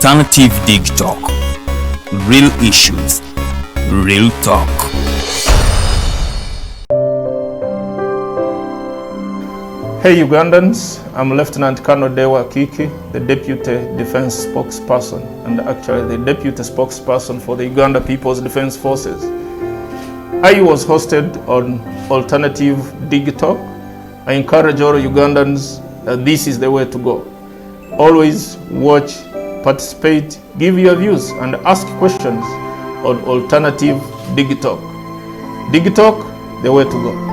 Alternative Dig Talk. Real issues, real talk. Hey Ugandans, I'm Lieutenant Colonel Dewa Kiki, the Deputy Defense Spokesperson and actually the Deputy Spokesperson for the Uganda People's Defense Forces. I was hosted on Alternative Dig Talk. I encourage all Ugandans that this is the way to go. Always watch, participate, give your views and ask questions on Alternative Dig Talk. Dig Talk, the way to go.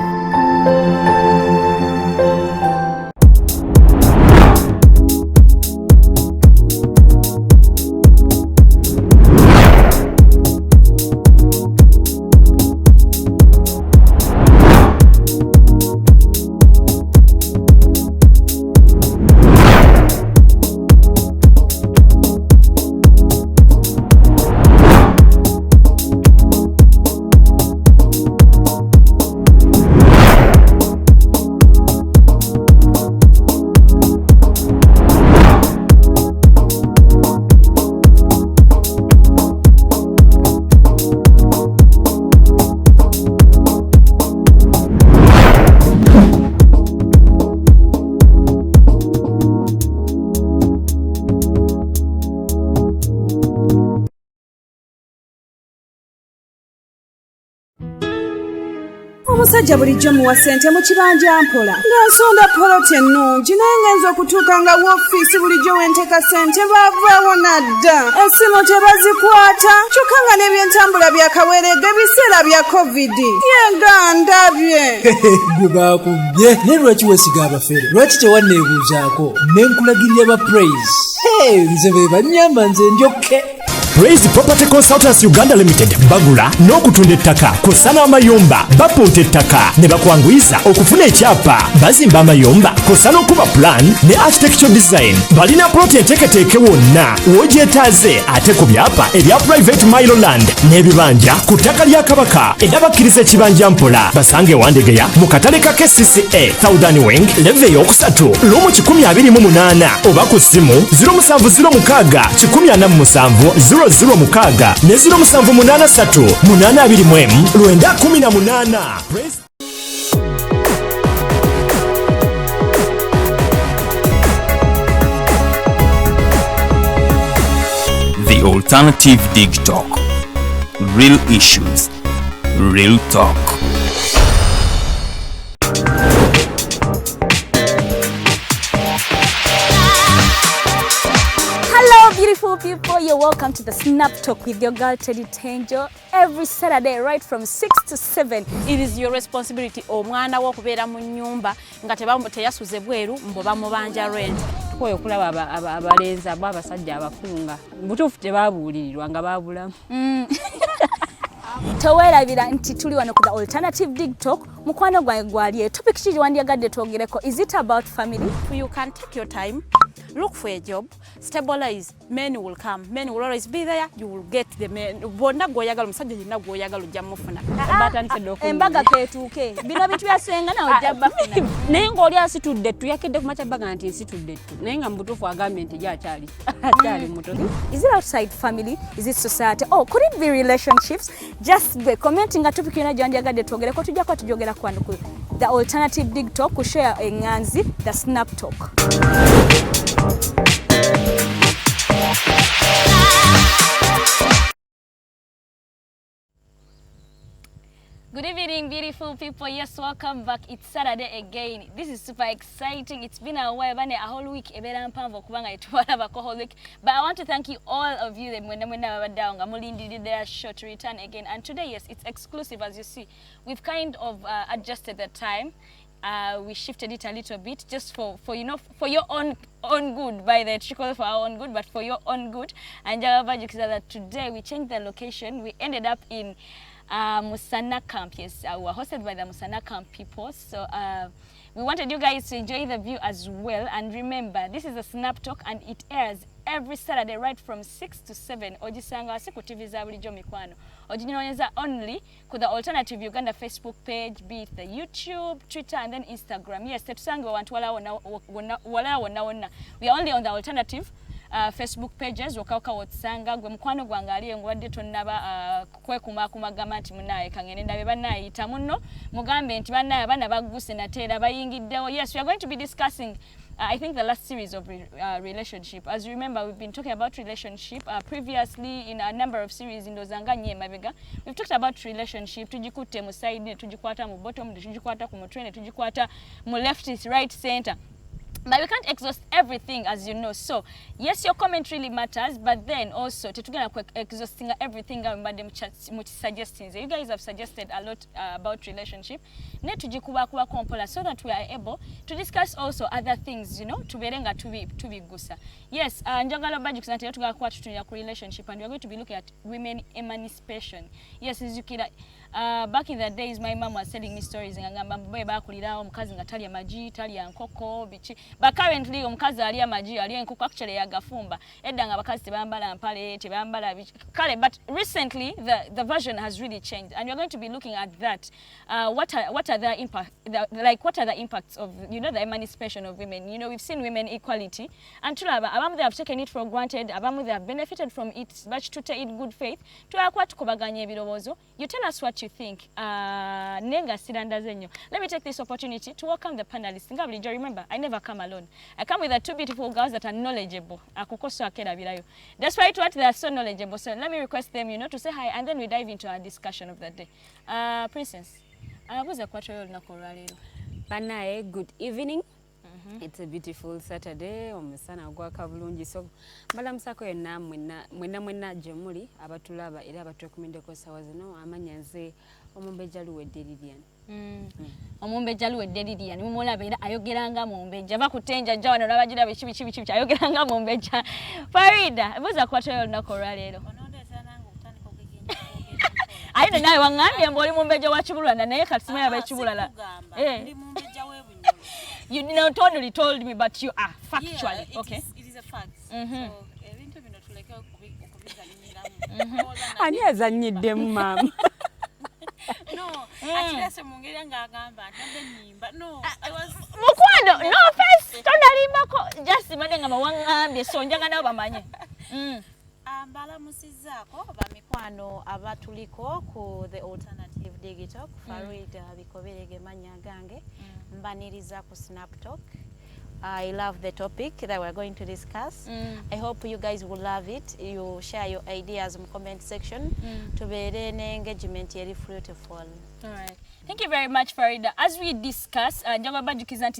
Omusajja bulijjo muwa ssente mu kibanja mpola ng'ensonda poloti ennungi naye ngenza okutuuka nga woofiisi bulijjo wenteeka ssente baavaawo nadda essimu tebazikwata kyokka nga n'ebyentambula byakaweeregga ebiseera bya covid yenga ndabye gwe baakubye naye lwaki weesiga abafere lwaki tewanneebuuzaako ne nkulagirira ba praise nze be bannyamba nze ndyokke Praise Property Consultants Uganda Limited bagula n'okutunda ettaka kusana amayumba bapunta ettaka ne bakwanguyiza okufuna ekyapa bazimba amayumba kusana okuba plan ne architectural design balina plot enteeketeeke wonna w'ogyetaaze ate ku byapa ebya private Miloland n'ebibanja ku ttaka lya Kabaka era bakkiriza ekibanja mpola basange Wandegeya mu katale ka KCCA Southern Wing leve ey'okusatu lumu 128 oba ku ssimu 0706 147 0 mukaaga ne 0783 821 918. The Alternative Dig Talk. Real issues, real talk. Beautiful people, you're welcome to the SnapTalk with your girl Teddy Teangel every Saturday right from 6 to 7. It is your responsibility omwana wo kubeera mu nyumba nga teyasuze bweru mbo bamubanja rent. Koyo okulaba abalenzi abasajja abafunga butuufu tebabuulirirwa nga babulamu. Towerabira nti tuli wano ku the Alternative Dig Talk. Mukwano gwange gwali topic kiri wandyagadde twogereko. Is it about family? You can take your time. Look for a job, stabilize, men will come. Men will always be there, you will get the men. Bonna goyagala musajja yenna goyagala ojja mufuna. Embaga ketuuke. Bino bintu byasenga na ojja bafuna. Naye ng'oli asitudde tuyakedde ku makyabbaga nti nsitudde tu. Naye nga mutuufu agambye nti gy'akyali. Akyali muto. Is it outside family? Is it society? Oh, could it be relationships? Just be commenting nga topic yona gyandyagadde twogereko tujjako tujogera kwano ku the Alternative Dig Talk ku share enganzi the SnapTalk. Good evening, beautiful people. Yes, welcome back. It's Saturday again. This is super exciting. It's been a while, a whole week. But I want to thank you, all of you. Did their show to return again. And today, yes, it's exclusive, as you see. We've kind of adjusted the time. We shifted it a little bit just for your own good, by the trickle for our own good, but for your own good. And that today we changed the location. We ended up in Musana Camp. Yes, we were hosted by the Musana Camp people. So we wanted you guys to enjoy the view as well. And remember, this is a SnapTalk and it airs every Saturday right from 6 to 7. Ojisanga siku TV za bulijjo mikwano. Ojinonyeza only ku the Alternative Uganda Facebook page, be it the YouTube, Twitter and then Instagram. Yes, tetusange abantu wala wonna. We are only on the Alternative Facebook pages okawuka wotsanga gwe mukwano gwange aliye ngwadde tonnaba kwekumakuma nti munaye kangene ndabe banayita muno mugambe nti banaye abana bagguse nateera bayingiddewo. Yes, we are going to be discussing I think the last series of relationship. As you remember, we've been talking about relationship previously in a number of series in Dozanga Nye Mabega. We've talked about relationship. Tujikute mu side, tujikwata mu bottom, tujikwata ku mutwene, tujikwata mu left, right, center. But we can't exhaust everything, as you know. So, yes, your comment really matters, but then also, tetugana exhausting everything much suggestions. You guys have suggested a lot about relationship. Ne tujikuba kuba kompola so that we are able to discuss also other things, you know, tuberenga tubigusa. Yes, njagala baji kusante tugala kwa tutunya ku relationship, and we are going to be looking at women emancipation. Yes, as you kid, back in the days, my mom was telling me stories ngamba mboye bakulirawo omukazi nga talya maji, talya nkoko, bichi. But currently omukazi alya maji, alya nkoko actually yagafumba. Edda nga bakazi tebambala mpale, tebambala bichi. Kale, but recently the version has really changed, and we're going to be looking at that. What are the impacts of, you know, the emancipation of women? You know, we've seen women equality, and tulaba abamu they have taken it for granted, abamu they have benefited from it, but to take it good faith. Tulakwa tukobaganya ebirobozo. You tell us what you think. Nenga siranda zenyo. Let me take this opportunity to welcome the panelists. Ngabuli, remember, I never come alone. I come with the two beautiful girls that are knowledgeable. Akukoso akera birayo. Despite what they are so knowledgeable, so let me request them, you know, to say hi, and then we dive into our discussion of the day. Princess, abuza kwatyo lunakolwa lero. Banaye, good evening. It's a beautiful Saturday. Omusana gwaka bulungi, so mbalamusako yenna mwenna gyemuli abatulaba era abatukumindeko sawa zino. Amanya nze Omumbejja Luwedde Lilian. Omumbejja Luwedde Lilian mumulaba era ayogeranga Mumbejja bakutenja jja wano nabagira bichi ayogeranga Mumbejja. Farida, ebuza kwatyo lunakolwa lero. Aina naye wangambye mboli Mumbejja wa Kibulana naye katisima ya Kibulala. Ndi Mumbejja webunyolo. You not totally told me, but you are factually. Yeah, okay. It is a fact. So, ebintu bino tuleke okubizanyiramu. Ani azanyiddemu mama? No, actually semungera ngagamba nande nimba. No, I was mukwano. No first tonalimbako just madenga mawangambye so njanga nabo bamanye. Mbala musizako bamikwano abatuliko ku the alternative digital Farida Bikobere manya gange mbaniriza ku SnapTalk. I love the topic that we're going to discuss. I hope you guys will love it. You share your ideas in the comment section to be engagement yeri fruitful. All right. Thank you very much, Farida. As we discuss,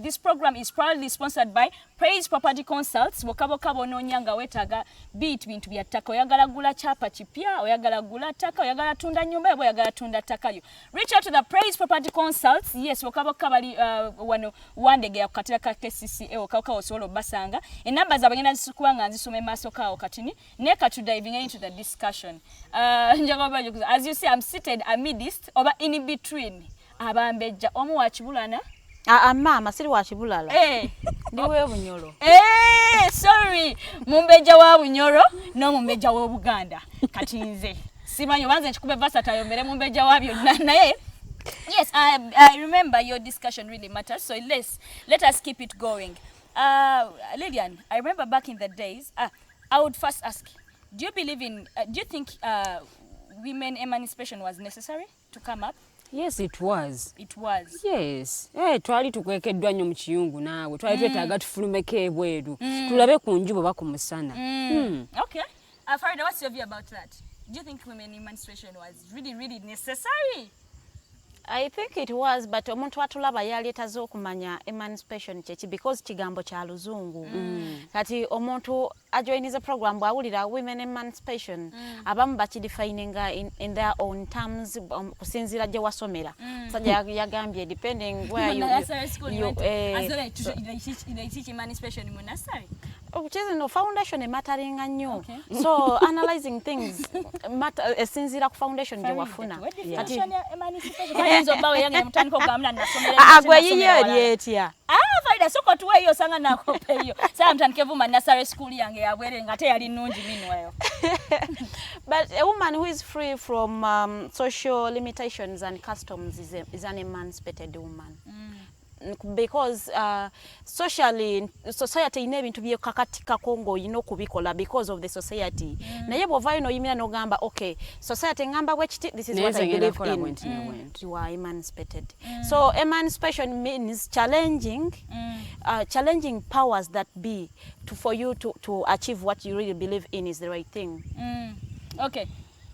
this program is proudly sponsored by Praise Property Consults. Wakabo nonyanga wetaga beat bintu byataka oyagala gula chapa chipya, oyagala gula taka, oyagala tunda nyumba, oyagala tunda takayo. Reach out to the Praise Property Consults. Yes, wakabo kabali wano wandege yakatira ka KCCA wakabo osolo basanga. Enamba za bagenda zisukuanga nzisume maso kao katini. Neka to diving into the discussion. As you see, I'm seated amidst or in between Omumbejja omu wa Kibulana. Mama siri wa Kibulala. Ndiwe Bunyoro. Sorry. Mumbejja wa Bunyoro no Mumbejja wa Buganda. Kati nze. Simanyo banze nchikube versatile yombere Mumbejja wabyo naye. Yes, I remember your discussion really matters. So let us keep it going. Lilian, I remember back in the days, I would first ask, do you think women emancipation was necessary to come up? Yes, it was. It was. Yes. Twali tukwekeddwa nnyo mu kiyungu naawe. Twali twetaaga tufulumeko ebweru. Tulabe ku njuba oba ku musana. Okay. Farida, what's your view about that? Do you think women emancipation was really, really necessary? I think it was, but omuntu atulaba yaleetaze okumanya emancipation chechi because kigambo kya luzungu. Kati omuntu ajoiniza program bwawulira women emancipation abamu bakidefininga in their own terms kusinzira gye wasomera. Sajja yagambye depending where you emancipation mu nursery. No foundation ematteringa nnyo. So analyzing things esinzira ku foundation gye wafuna. Kati emancipation Zobawe yange mutandiko gamna nasomera. Agwe yiyo lyetya. Farida soko tuwe hiyo sanga nakope hiyo. Sasa mtandike vuma nursery school yange yabwere ngate yali nungi minweyo. But a woman who is free from social limitations and customs is an emancipated woman. because society ine ebintu byekakatikako ng'olina okubikola because of the society. Naye bw'ovaayo n'oyimira n'ogamba okay, society ngamba bwekiti, this is what I believe in. You are emancipated. So emancipation means challenging powers that be for you to achieve what you really believe in is the right thing. Okay.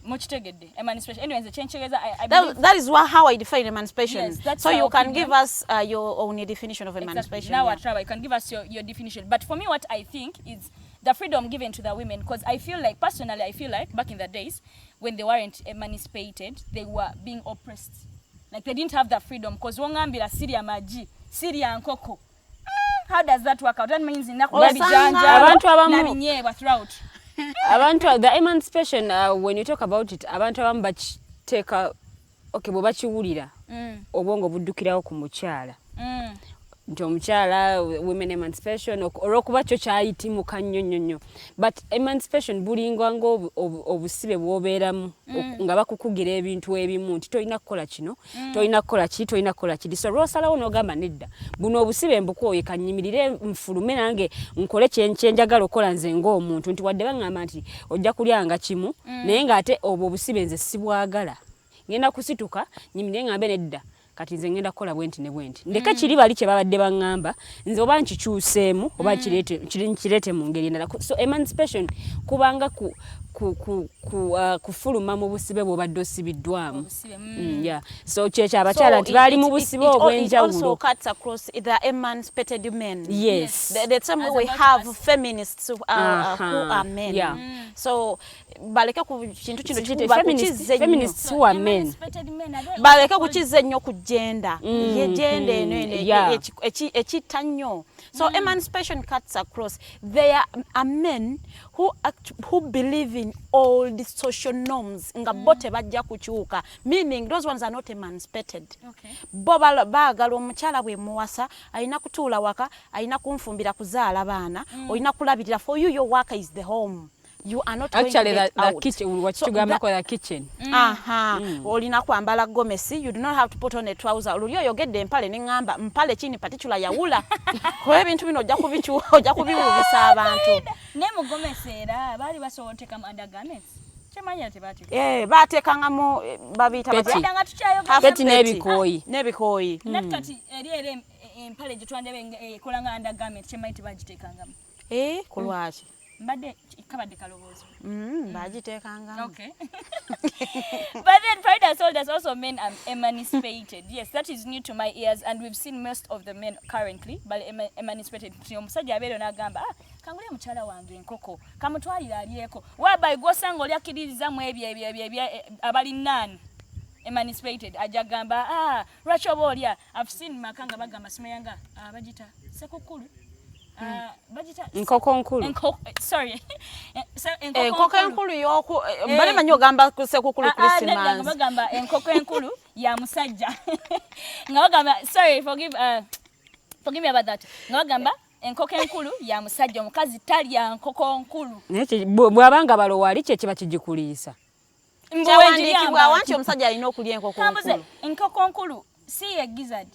Emancipation. Anyways, that is how I define emancipation. Yes, so you can give us your own definition of emancipation. Exactly. Now, you can give us your definition. But for me, what I think is the freedom given to the women, because I feel like, personally, back in the days when they weren't emancipated, they were being oppressed. Like they didn't have that freedom. Because wongambira Syria maji, Syria nkoko. How does that work out? That means in throughout. The emancipation, when you talk about it, abantu abamu bakiteeka okay bwe bakiwulira obwongo buddukirawo ku mukyala nti omukyala women emancipation olw'okuba kyo kyayitimuka nnyo but emancipation bulinga obusibe bw'obeeramu nga bakukugira ebintu ebimu nti tolina kukola kino tolina kukola kiri so lw'osalawo n'ogamba nedda buno obusibe mbukwoye kanyimirire nfulume nange nkole kyenjagala okola nze ng'omuntu nti wadde baŋŋamba nti ojja kulyanga kimu naye ng'ate obwo obusibe nze sibwagala ngenda kusituka nyimirire ngambe nedda kati nze ngenda kukola bwenti ne bwenti ndeka kiri bali kye babadde baŋŋamba nze oba nkikyuseemu oba kirete mu ngeri endala so emancipation kubanga kufuluma mu busibe bw'obadde osibiddwamu so kyekyo abakyala nti baali mu busibe obw'enjawulo. It also cuts across the emancipated men. Yes. The same way we have feminists who are men. So baleke ku kintu kino kikuba kukize feminists who are men. Baleke kukize nnyo ku gender. Ye gender eno ekita nnyo. So emancipation cuts across. There are men who believe in all the social norms nga bote bajja kukyuka, meaning those ones are not emancipated. Bo baagala omukyala bwe muwasa alina kutuula waka alina kunfumbira kuzaala baana olina kulabirira. For you your work is the home. You are not actually going to get that out. kitchen what you gamba kwa kitchen olina kwambala gomesi, you do not have to put on a trouser. Olulyo yogedde empale n'engamba mpale chini particular yawula kwa ebintu bino ojja kubiwubisa abantu ne mu gomesi era bali basooteka mu undergarments chemanya tebati baatekanga mu babiyita badanga tuchayo peti n'ebikooyi nakati eri empale gye twandebe ekola nga undergarment chemanyi tebagiteekanga kulwaki mbadde kabadde kaloboozo bagiteekanga. Okay. But then Farida told us also men are emancipated. Yes, that is new to my ears, and we've seen most of the men currently but emancipated. Omusajja abeera n'agamba kangulya mukyala wange enkoko kamutwalira alyeko whereby gw'osanga oli akkiririza mu ebyo abali nnaani emancipated ajja gamba lwaki oba olya. I've seen makanga bagamba simayanga bagita sekukulu nkoko nkulu sorry enkoko enkulu yoku bale manyo gamba kusekukulu Christmas bagamba enkoko enkulu ya musajja nga bagamba sorry forgive me about that nga bagamba enkoko enkulu ya musajja omukazi talya nkoko nkulu bw'abanga balowali kye kiba kigikuliisa kyawandikibwa wanti omusajja alina okulya enkoko nkulu. Enkoko nkulu si ye gizzard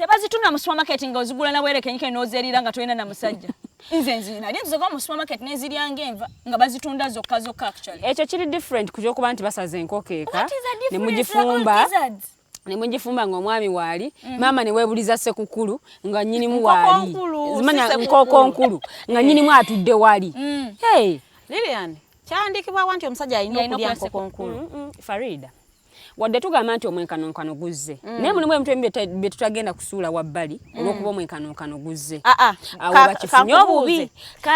tebazitunda mu supermarket nga ozigula na bwere kenyike n'ozerira nga tolina na musajja. Nze nzina nzo kwa mu supermarket n'eziryange enva nga bazitunda zokka actually. Ekyo kiri different kujokuba nti basaze enkoko eka ne mugifumba ng'omwami waali maama ne weebuliza sekukulu nga nnyinimu waali zimanya nkoko nkulu nga nnyinimu atudde wali. Hey Lilian kyandikibwa wanti omusajja alina okulya nkoko nkulu. Farida wadde tugamba nti omwenkanonkano guzze naye mulimu ebintu bye tutagenda kusuula wabbali olw'okuba omwenkanonkano guzze awo bakifunye obubi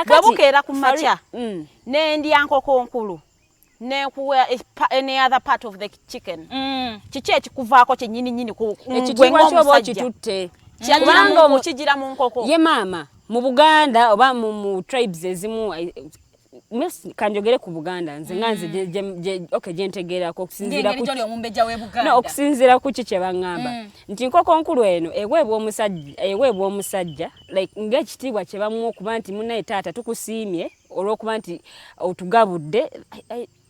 bwebukeera ku makya n'endya nkoko nkulu nekuwa any other part of the chicken kiki ekikuvaako kyennyini ekitiibwa kyoba okitutte kubanga omukigira mu nkoko ye maama mu Buganda oba mu tribes ezimu kanjogere ku Buganda nze nganze gyentegeerako okusinziira ku kiki kye baŋŋamba nti nkoko nkulu eno eweebwa omusajja like ng'ekitiibwa kye bamuwa okuba nti munnaye taata tukusiimye olw'okuba nti otugabudde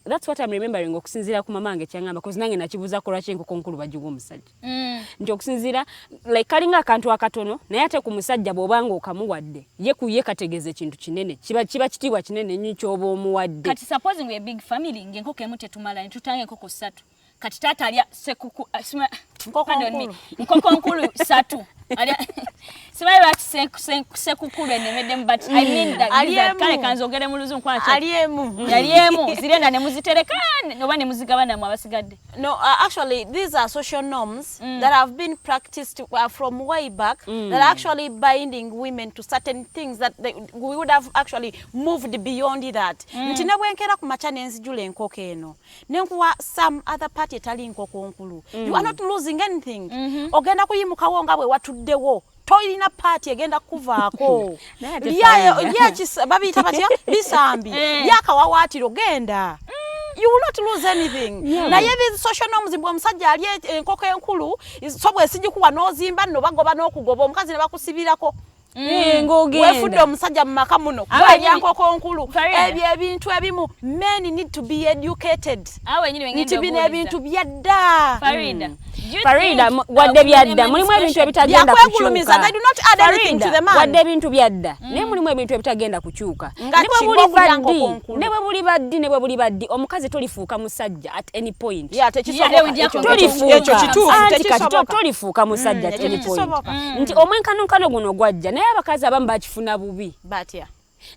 that's what I'm remembering okusinzira ku mamange kyangamba because nange nakibuza ko lwaki enkoko nkulu bagiwa omusajja nti okusinzira like kalinga akantu akatono naye ate ku musajja bw'obanga okamuwadde ye kategeze ekintu kinene kiba kitiibwa kinene nnyo ky'oba omuwadde. Kati supposing we a big family ng'enkoko emu tetumala ne tutanga enkoko 3 kati taata alya nkoko nkulu 3 alya simanyi lwaki sekukulu enemeddemu but I mean that kale kanzogere mu luzungu kwacho aliemu zirenda ne muzitereka oba ne muzigabana mu abasigadde. No, actually these are social norms that have been practiced from way back that are actually binding women to certain things that we would have actually moved beyond that. Nti ne bwenkera ku macha nenzijula enkoko eno nenkuwa some other party etali nkoko nkulu you are not losing anything. Ogenda kuyimukawo nga bwe watuddewo toyina party egenda kuvaako babiyita batya bisambi byakawawatiro genda you will not lose anything. Naye these social norms mbwe omusajja ali enkoko enkulu sobwe sijikuwa nozimba no bagoba n'okugoba omukazi ne bakusibirako wefudde omusajja mu maka muno kubalya nkoko nkulu ebyo ebintu ebimu men need to be educated nti bino ebintu byadda Farida wadde byadda mulimu ebintu ebitagenda kukyuka wadde ebintu byadda naye mulimu ebintu ebitagenda kukyuka ne bwe buli baddi omukazi tolifuuka musajja at any point tolifuuka musajja at any point nti omwenkanonkano guno gwajja naye abakazi abamu bakifuna bubi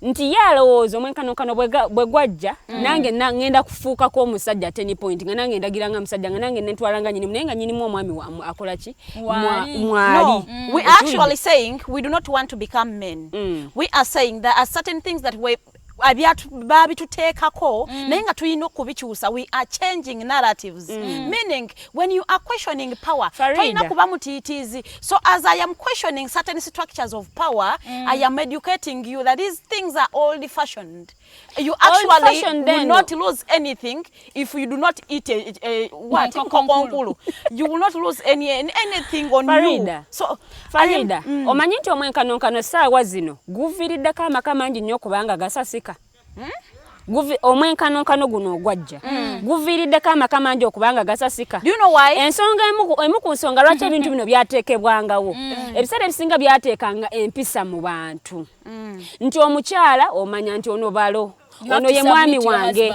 nti yalowooza omwenkanonkano bwe gwajja nange ngenda kufuukako omusajja at any point nga nange ndagiranga musajja nga nange nentwalanga nyinimu naye nga nyinimu omwami akola ki mwali. We are actually saying we do not want to become men. We are saying there are certain things that we babituteekako naye nga tulina okubikyusa. We are changing narratives meaning when you are questioning power tulina kuba mutiitiizi. So as I am questioning certain structures of power I am educating you that these things are old fashioned. You actually will not lose anything if you do not eat what nkoko. You will not lose anything on Farida. You. So Farida omanyi nti omwenkanonkano saawa zino guviiriddeko amaka mangi nnyo kubanga gasasika. Omwenkanonkano guno ogwajja guviiriddeko amaka mangi okubanga gasasika. Do you know why? Ensonga emu ku nsonga lwaki ebintu bino byateekebwangawo ebiseera ebisinga byateekanga empisa mu bantu nti omukyala omanya nti ono balo ono ye mwami wange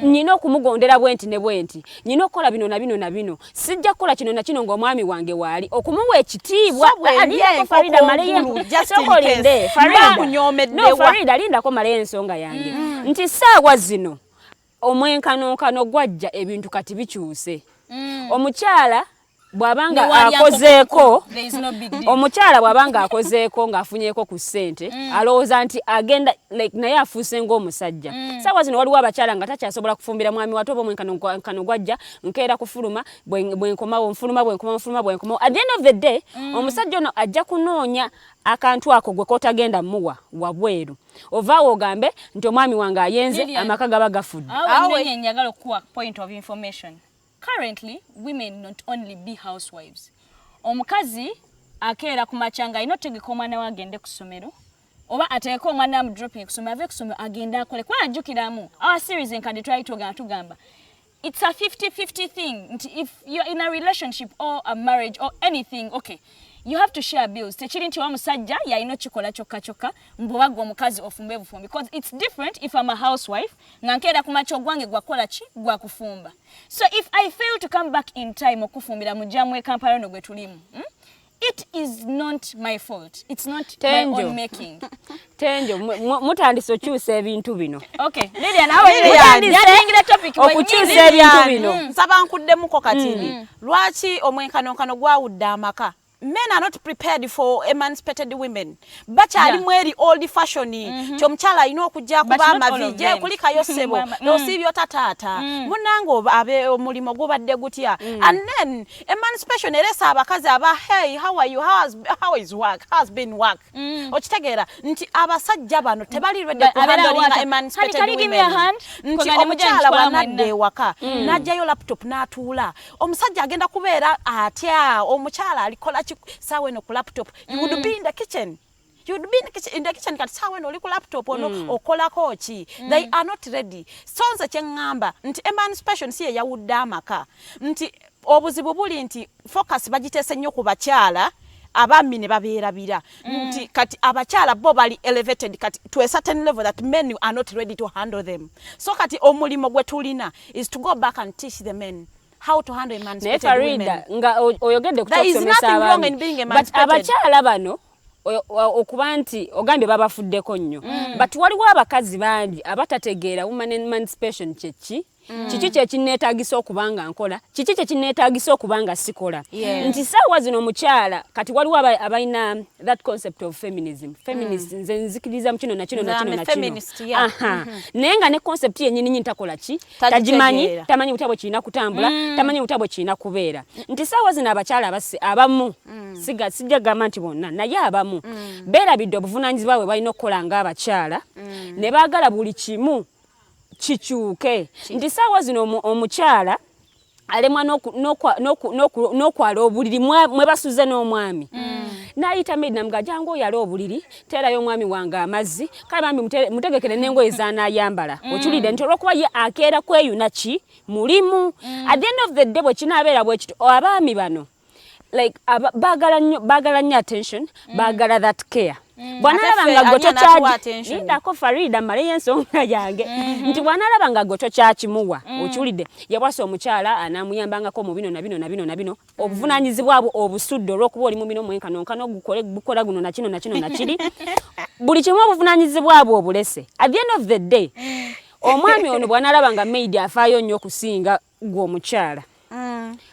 nyina okumugondera bwenti ne bwenti nyina okukola bino na bino na bino sijja kukola kino na kino ng'omwami wange waali okumuwa ekitiibwa Farida maleyesokolinde Farida lindako maleyo ensonga yange nti saawa zino omwenkanonkano gwajja ebintu kati bikyuse omukyala bwabanga akozeeko ng'afunyeeko ku ssente alowooza nti agenda like naye afuuse ng'omusajja. Saawa zino waliwo abakyala nga takyasobola kufumbira mwami wate oba omwenkanonkano gwajja nkeera kufuluma bwenkomawo nfuluma at the end of the day omusajja ono ajja kunoonya akantu ako gwe kotagenda muwa wabweru ovaawo ogambe nti omwami wange ayenze amaka gaba gafudde. Awe njagala okuwa point of information. Currently, women not only be housewives. Omukazi akeera ku machanga inotegeka omwana we agende ku ssomero oba ateeka omwana amu dropping ku ssomero ave ku ssomero agende akole kuba ajjukiramu our series enkadde twali tugamba it's a 50-50 thing. If you're in a relationship or a marriage or anything, okay, you have to share bills. Techiri nti wa musajja ya ino chikola choka mbowago omukazi ofumbe bufumbi because it's different if I'm a housewife ngankera kumacho gwange gwakola chi gwa kufumba. So if I fail to come back in time okufumbira mujamwe Kampala no gwetulimu it is not my fault. It's not my own making. Tenjo mutandiso kyusa ebintu bino. Okay, Lilian yatingire topic okukyusa ebintu bino. Nsaba nkuddemuko katini. Lwaki omwenkanonkano gwawudde amaka? Men are not prepared for emancipated women. Bakyali mweri old fashioned. Kyomchala alina okujja kuba amavije kulika yosebo. Nosibyo tataata. Munango abe omulimo gubadde gutya. And then emancipation eresa abakazi aba hey how are you how is work has been work. Okitegeera nti abasajja bano tebali ready ku handling emancipated women. Nti omukyala wanadde waka najjayo laptop n'atuula. Omusajja agenda kubeera atya omukyala alikola sawe no ku laptop you would be in the kitchen You'd be in the kitchen kati sawe no liku laptop ono okola kochi. They are not ready. Sonze kyengamba nti emancipation siye yawudde amaka. Nti obuzibu buli nti focus bagitese nnyo ku bakyala abami ne babeerabira nti kati abakyala bo bali elevated kati to a certain level that men are not ready to handle them. So kati omulimo gwe tulina is to go back and teach the men how to handle emancipated women. Nga oyogedde there is nothing wrong in being emancipated. But abakyala bano okuba nti ogambye babafuddeko nnyo but waliwo abakazi bangi abatategeera woman emancipation kyeki kiki kyekineetaagisa okubanga nkola kiki kyekineetaagisa okubanga sikola nti saawa zino omukyala kati waliwo abalina that concept of feminism nze nzikiriza mu kino nakino naye nga ne concept yennyini ntakola ki tagimanyi tamanyi butabo kirina kutambula tamanyi butabo kirina kubeera nti saawa zino abakyala abamu sijja gamba nti bonna naye abamu beerabidde obuvunaanyizibwa bwe balina okukola ng'abakyala ne baagala buli kimu kikyuke nti saawa zino omukyala alemwa n'okwala obuliri mwe basuze n'omwami n'ayita maid namuga jangu oyo ali obuliri teerayo omwami wange amazzi kale bambi mutegekere n'engoye z'anaayambala okiwulidde nti olw'okuba ye akeera kweyuna ki mulimu at the end of the day bwe kinaabeera bwe kiti abaami bano like baagala nnyo attention baagala that care bwanalabanga gwe tokyaji ndako Farida maleyo ensonga yange nti bwanalabanga gwe tokyakimuwa okiwulidde yabwasa omukyala anaamuyambangako mu bino na bino obuvunaanyizibwa bwo obusudde olw'okuba oli mu bino mwenkanonkano bukola guno nakino nakiri buli kimu obuvunaanyizibwa bwo obulese at the end of the day omwami ono bwanalabanga maid afaayo nnyo okusinga gwe omukyala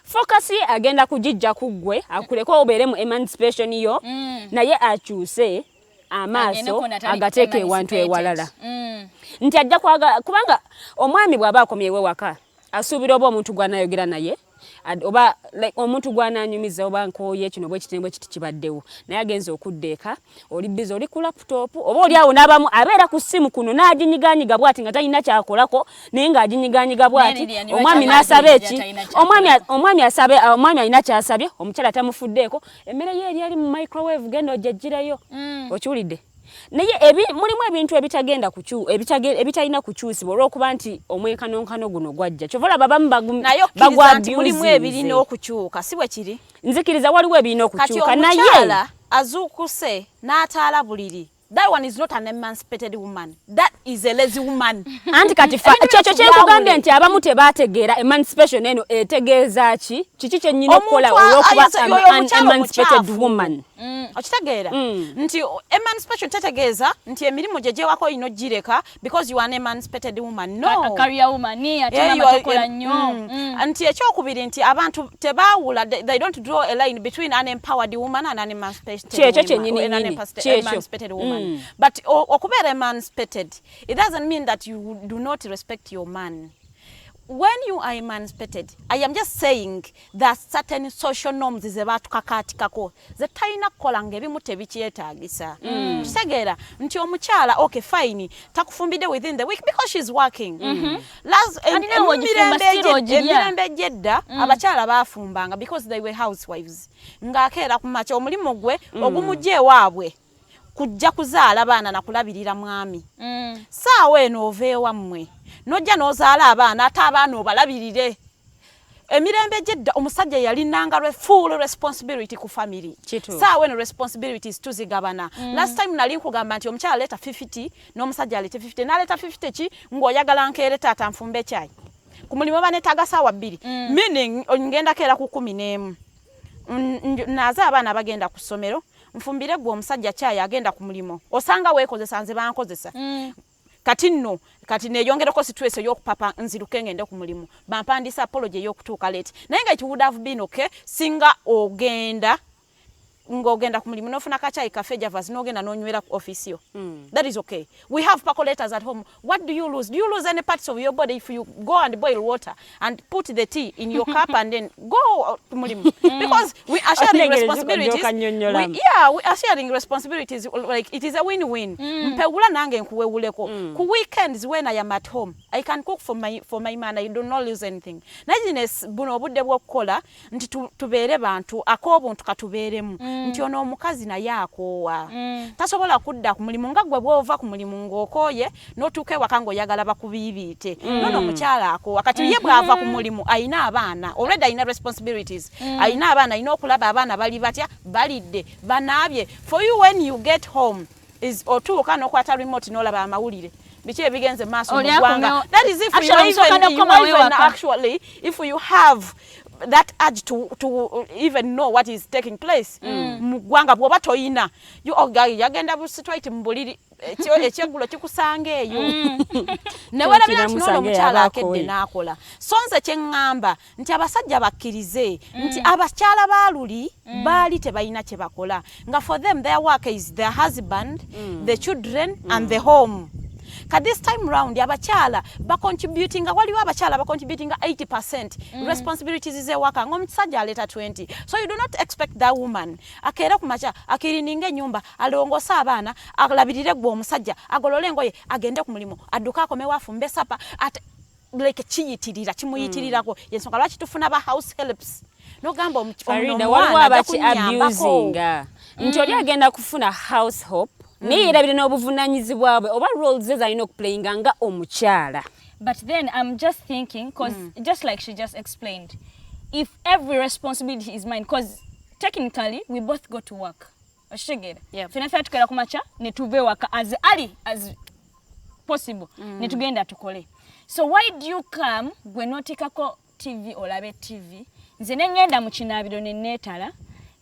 focus ye agenda kujijja kuggwe akuleko obeere mu emancipation yo naye akyuse amaaso agateeka ewantu ewalala nti ajja kwagala kubanga omwami bw'aba akomyewo waka asuubira oba omuntu gw'anayogera naye oba omuntu gw'ananyumiza oba nkooye kino bwe kitembwe kiti kibaddewo naye agenza okuddeeka oli bizi oli ku laptop oba oli awo n'abamu abeera ku ssimu kuno n'aginyiganyiga bw'ati nga talina kyakolako naye ng'aginyiganyiga bw'ati omwami n'asaba eki omwami alina kyasabye omukyala tamufuddeeko emmere ye eri ali mu microwave genda ogyeggireyo okiwulidde naye mulimu ebintu ebitagenda ebitalina kukyusibwa olw'okuba nti omwenkanonkano guno gwajja kyova olaba bamu mulimu ebirina okukyuka si bwe kiri nzikiriza waliwo ebirina okukyuka naye omukyala azuukuse n'ataala buliri that one is not an emancipated woman. That is a lazy woman. Anti kati kyekyo kyekugambye nti abamu tebategeera emancipation eno etegeeza ki kiki kyennyina okukola olw'okuba an emancipated woman. Okitegeera nti emancipation tetegeeza nti emirimu gye gyewako ino gireka because you are an emancipated woman. No. A career woman ni atema matokola nnyo. Nti ekyokubiri nti abantu tebaawula they don't draw a line between an empowered woman and an emancipated woman. But okubeera emancipated, it doesn't mean that you do not respect your man. When you are emancipated, I am just saying that certain social norms is about kakaatikako. Ze talina kukola ng'ebimu tebikyetaagisa. Kitegeera nti omukyala okay fine takufumbidde within the week because she's working. Emirembe gyedda abakyala baafumbanga because they were housewives. Ng'akeera ku makya omulimu gwe ogumugye ewaabwe kujja kuzaala abaana nakulabirira mwami. Saawa eno oveewa mmwe nojja n'ozaala abaana ate abaana obalabirire. Emirembe gyedda omusajja yalinanga full responsibility ku family. Saawa eno responsibilities tuzigabana. Last time nali nkugamba nti omukyala aleta 50 n'omusajja aleta 50 n'aleta 50 ki ng'oyagala nkeere taata nfumbe kyayi. Ku mulimu baneetaaga saawa 2 meaning ngenda keera ku 11 naza abaana bagenda ku ssomero nfumbire gwe omusajja kyayi agenda ku mulimo osanga weekozesa nze bankozesa kati nno kati neeyongereko situation y'okupapa nziruke ngende ku mulimo bampandisa apology y'okutuuka late naye nga it would have been okay singa ogenda ng'ogenda ku mulimo n'ofuna kacyayi kafe javas n'ogenda n'onywera ku office yo. That is okay. We have percolators at home. What do you lose? Do you lose any parts of your body if you go and boil water and put the tea in your cup and then go to mulimo? Because we are sharing responsibilities. We are sharing responsibilities. Like it is a win-win. Mpewula nange nkuwewuleko. Ku weekends when I am at home, I can cook for my man. I do not lose anything. Najines buno obudde bw'okukola nti tubeere bantu ak'obuntu katubeeremu. nti ono omukazi naye akoowa tasobola kudda ku mulimu nga gwe bw'ova ku mulimu ng'okooye n'otuuka ewaka ng'oyagala bakubiibiite nono omukyala akoowa kati ye bw'ava ku mulimu ayina abaana already ayina responsibilities ayina abaana ayina okulaba abaana bali batya balidde banaabye for you when you get home is otuuka n'okwata remote n'olaba amawulire biki ebigenze maaso mu ggwanga that is if if you have that urge to even know what is taking place mu ggwanga bw'oba toyina yagenda straight mu buliri ekyegulo kikusanga eyo newalabira nti nono omukyala akedde n'akola so nze kye ŋŋamba nti abasajja bakkirize nti abakyala baaluli baali tebalina kye bakola nga for them their work is their husband the children and the home. This time round abakyala bacontributing waliwo abakyala bacontributing 80% responsibilities z'ewaka ng'omusajja aleta 20 so you do not expect that woman akeera ku makya akirininga ennyumba alongosa abaana alabirire gwe omusajja agolole engoye agende ku mulimu adduka akomewo afumbe sapa like kiyitirira kimuyitirirako yensonga lwaki tufuna ba house helps nogamba Farida waliwo abaki abusinga nti oli agenda kufuna house help niyirabire n'obuvunanyizibwa bwe oba roles ze zalina okuplayinga nga omukyala. But then I'm just thinking, because just like she just explained, if every responsibility is mine, because technically we both go to work. Yeah. Fena tukera kumacha netuve waka as early as possible netugenda tukole. So why do you come gwe notikako TV olabe TV nze ngenda mu kinabiro nenetala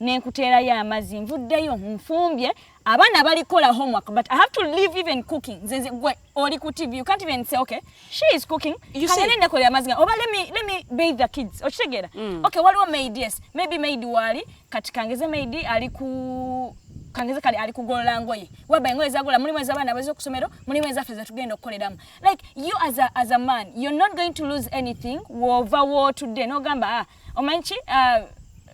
nenkutera ya amazzi nvuddeyo nfumbye abana balikola homework but I have to leave even cooking nze gwe oli ku TV you can't even say okay she is cooking you say nenda kola amazzi oba let me bathe the kids okitegera okay waliwo maid yes maybe maid wali katikangeze maid aliku kangeze kali alikugolola ngoye waba ngoye zagola mulimu ezabana bazo kusomero mulimu ezafeza tugenda okukoleramu like you as a man you're not going to lose anything over war today no gamba omanchi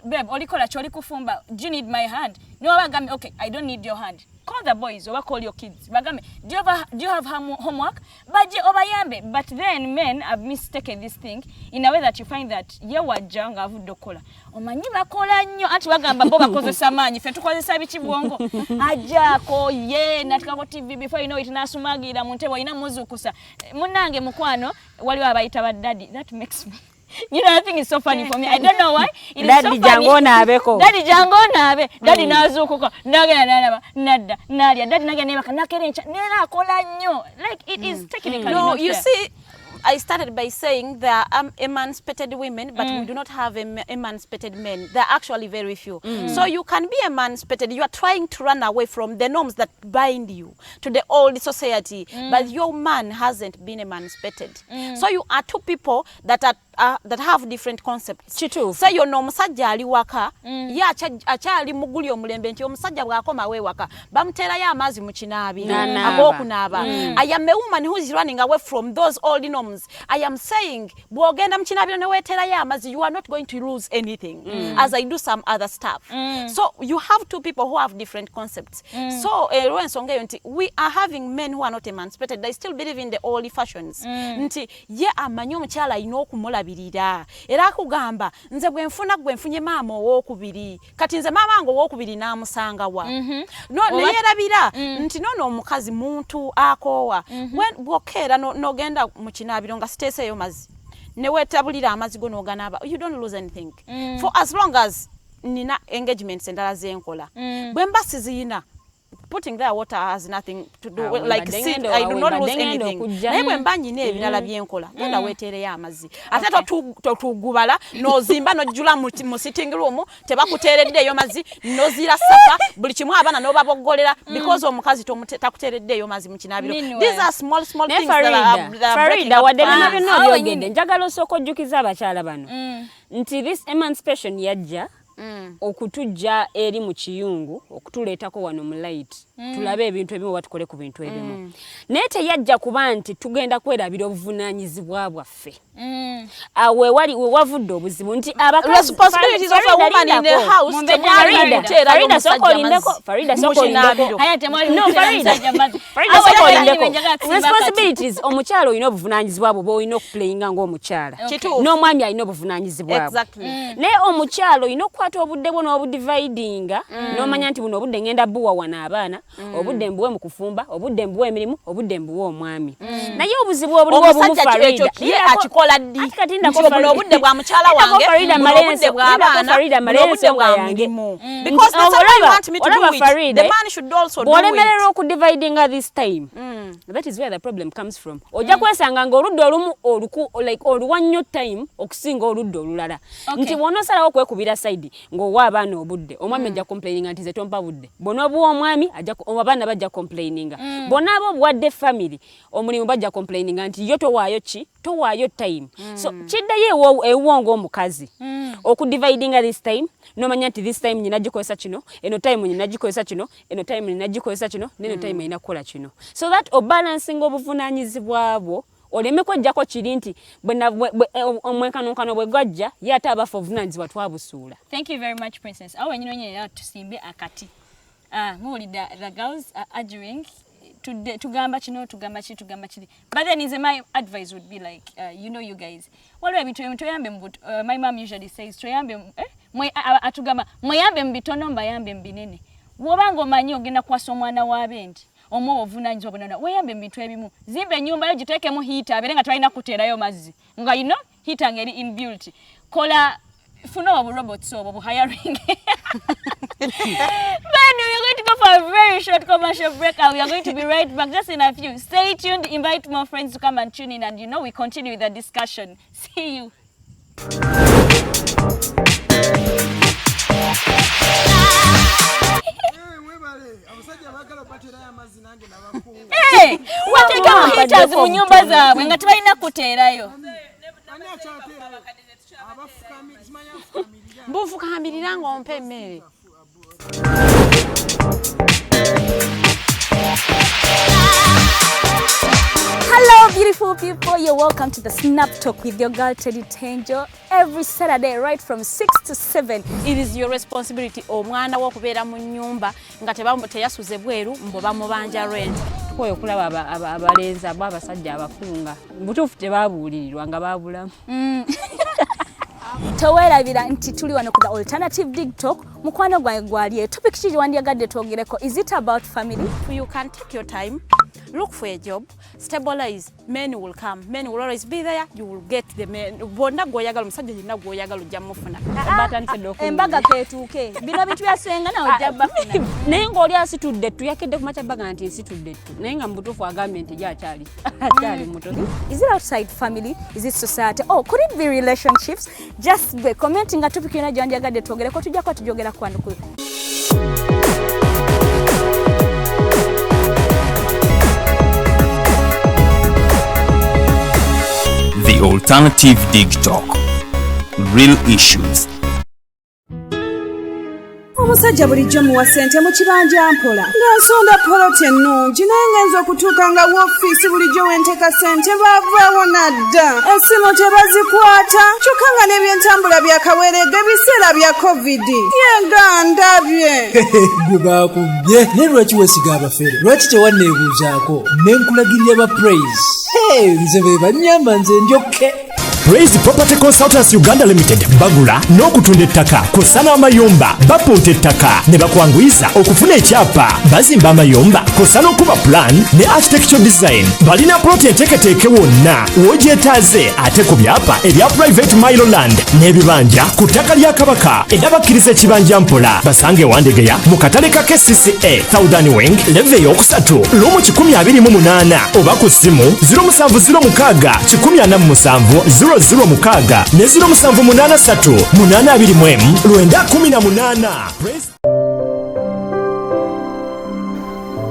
babe olikola choli kufumba do you need my hand no bagame okay I don't need your hand call the boys or call your kids bagame do you have homework baje obayambe but then men have mistaken this thing in a way that you find that ye wajanga avudokola omanyi bakola nnyo ati bagamba bo bakozesa manyi fe tukozesa bichi bwongo ajako ye natikako TV before you know it nasumagira mu ntebo ina muzukusa munange mukwano waliwo abayita ba daddy that makes me you know, I think it's so funny for me. I don't know why. It is so funny. Daddy jango nabe. Daddy nazukuko. Nagenda nada. Nadia. Daddy nagenda nakerencha. Nera kola nnyo. Like it is technically no, you see, I started by saying there are emancipated women, but we do not have emancipated men. There are actually very few. So you can be emancipated. You are trying to run away from the norms that bind you to the old society, but your man hasn't been emancipated. So you are two people that have different concepts. So you know omusajja ali waka, ya achali muguli omulembe nti omusajja bwakoma we waka. Bamutera ya amazi mu kinaabi. Agokunaba. I am a woman who is running away from those old norms. I am saying, bwogenda mu kinaabi ne wetera ya amazi, you are not going to lose anything as I do some other stuff. So you have two people who have different concepts. So we are having men who are not emancipated. They still believe in the old fashions. Nti ye amanyi omukyala ayina okumulabirira era akugamba nze bwe nfunye maama owokubiri kati nze maama wange owokubiri n'amusanga wa neyerabira nti nono omukazi muntu akoowa bwokeera nogenda mu kinabiro nga siteeseeyo mazzi ne weetabulira amazzi go n'oganaba you don't lose anything for as long as nina engagements endala zenkola bwe mba siziyina putting their water has nothing to do with like sin, I do not lose anything. Naye mba nyine ebirala byenkola genda weetereyo amazzi ate totugubala nozimba nojjula mu sitting room tebakuteereddeeyo mazzi nozira sapa buli kimu abana n'obaboggolera because omukazi takuteereddeeyo mazzi mu kinabiro. These are small things Farida wadde bino byonna obyogedde njagala osooka ojjukiza abakyala bano nti this emancipation yajja okutujja eri mu kiyungu okutuleetako wano mu light tulabe ebintu ebimu batukole ku bintu ebimu naye teyajja kuba nti tugenda kwerabira obuvunaanyizibwa bwaffe we wavudde obuzibu nti responsibilities of a woman in the house Farida sokolindeko responsibilities omukyala olina obuvunaanyizibwa bwo bw'olina okuplayinga ng'omukyala n'omwami alina obuvunaanyizibwa bwo naye omukyala olina kwata obudde bwo n'obudividinga n'omanya nti buno obudde ngenda buwa wana abaana obudde mbuwe mu kufumba obudde mbuwe emirimu obudde mbuwe omwami naye obuzibu obuliwo obumu Farida ye akikola ddi kati ndako buno obudde bwa mukyala wange buno obudde bw'abaana obudde bwange because that's what I want me to do it. Farida, The man should also do it. Bwolemerera okudividinga this time. That is where the problem comes from. Ojja kwesanga ng'oludda olumu oluwa nnyo time okusinga oludda olulala. Nti bw'onosalawo okwekubira side ng'owa abaana obudde omwami ajja complaininga nti ze tompa budde bw'onoobuwa omwami abaana bajja complaininga bw'onaaba obuwadde family omulimu bajja complaininga nti yo towaayo time. So kiddayo ewuwo ng'omukazi okudividinga this time nomanya nti this time nyina gikozesa kino eno time nyina gikozesa kino eno time nyina gikozesa kino neno time ina kola kino so that obalancing obuvunaanyizibwa bwo oleme kwejjako kiri nti omwenkanonkano bwe gwajja ye ate abafa obuvunaanyizibwa twabusuula. Thank you very much, Princess. Awo wenyini onyera tusimbe akati muwulidde the girls are arguing tugamba kino tugamba kiri but then my advice would be like you guys waliwo ebintu toyambe my mom usually says toyambe atugamba mweyambe mu bitono mbayambe mu binene bw'obanga omanyi ogenda kwasa omwana w'abendi omwo ovunaanyizibwa bwonna weeyambe mu bintu ebimu zimba ennyumba yo giteekemu hiita abeere nga talina kuteerayo mazzi nga hiita ngeri inbuilt kola funa oburobots obwo buhiring. But we are going to go for a very short commercial break and we are going to be right back just in a few. Stay tuned, invite more friends to come and tune in and we continue with the discussion. See you. Hey, wateka hitters mu nyumba zaabwe nga tebalina kuteerayo. Mbufukamirira ng'ompa emmere. Hello beautiful people, you're welcome to the SnapTalk with your girl Teangel every Saturday right from 6 to 7. It is your responsibility omwana wo kubeera mu nyumba nga teyasuze bweru mbo bamubanja rent. Tukoye okulaba abalenzi abo abasajja abakunga butuufu tebabuulirirwa nga babulamu. Towerabira nti tuli wano ku the alternative dig talk mukwano gwange gwali topic kiri wandiyagadde twogereko is it about family? You can take your time, look for a job, stabilize, men will come, men will always be there, you will get the men. Bonna goyagala musajja yenna goyagala ojja mufuna. Embaga ketuuke bino bintu byasenga na ojja bafuna. Naye ng'oli asitudde tuyakedde ku makyabbaga nti nsitudde tu naye nga mubutuufu agambye nti gy'akyali muto. Is it outside family? Is it society? Oh, could it be relationships? Just be commenting a topic yona gyandiyagadde twogereko tujja kwa tujogera kwano ku. The Alternative Dig Talk. Real issues. Omusajja bulijjo muwa ssente mu kibanja mpola ng'asonda poloti ennungi naye ngenza okutuuka nga woofiisi bulijjo wenteeka ssente baavaawo nadda essimu tebazikwata kyokka nga n'ebyentambula byakaweeredde ebiseera bya covid yenga ndabye gwe baakubye naye lwaki weesiga abafere lwaki tewanneebuuzaako ne nkulagirira ba praise nze be bannyamba nze njokke. Praise Property Consultants Uganda Limited bagula n'okutunda ettaka kw'ossa n'amayumba bapunta ettaka ne bakwanguyiza okufuna ekyapa bazimba amayumba kw'ossa n'okuba plan ne architectural design balina ploti enteeketeeke wonna w'ogyetaaze ate ku byapa ebya private Miloland n'ebibanja ku ttaka lya Kabaka era bakkiriza ekibanja mpola basange Wandegeya mu katale ka KCCA Southern Wing leve eyokusatu lumu 128 oba ku ssimu 0706 006 ne 0783 823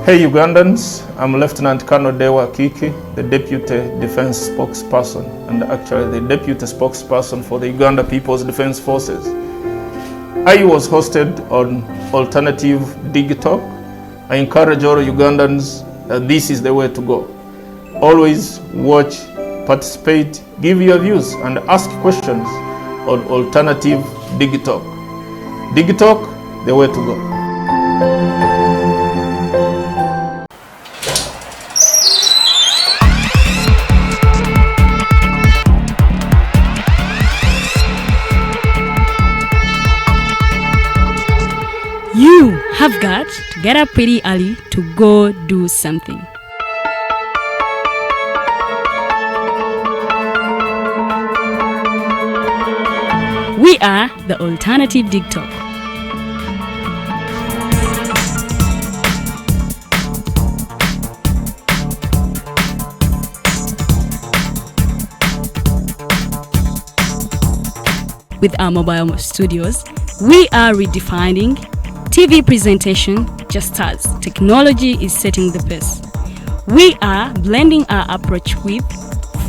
Hey Ugandans, I'm Lieutenant Colonel Dewa Kiki, the Deputy Defense Spokesperson and actually the Deputy Spokesperson for the Uganda People's Defense Forces. I was hosted on Alternative Dig Talk. I encourage all Ugandans that this is the way to go. Always watch, participate, give your views and ask questions on Alternative Dig Talk. Dig Talk, the way to go. get up pretty early to go do something. We are the Alternative Dig Talk. With our mobile studios, we are redefining TV presentation just as technology is setting the pace. We are blending our approach with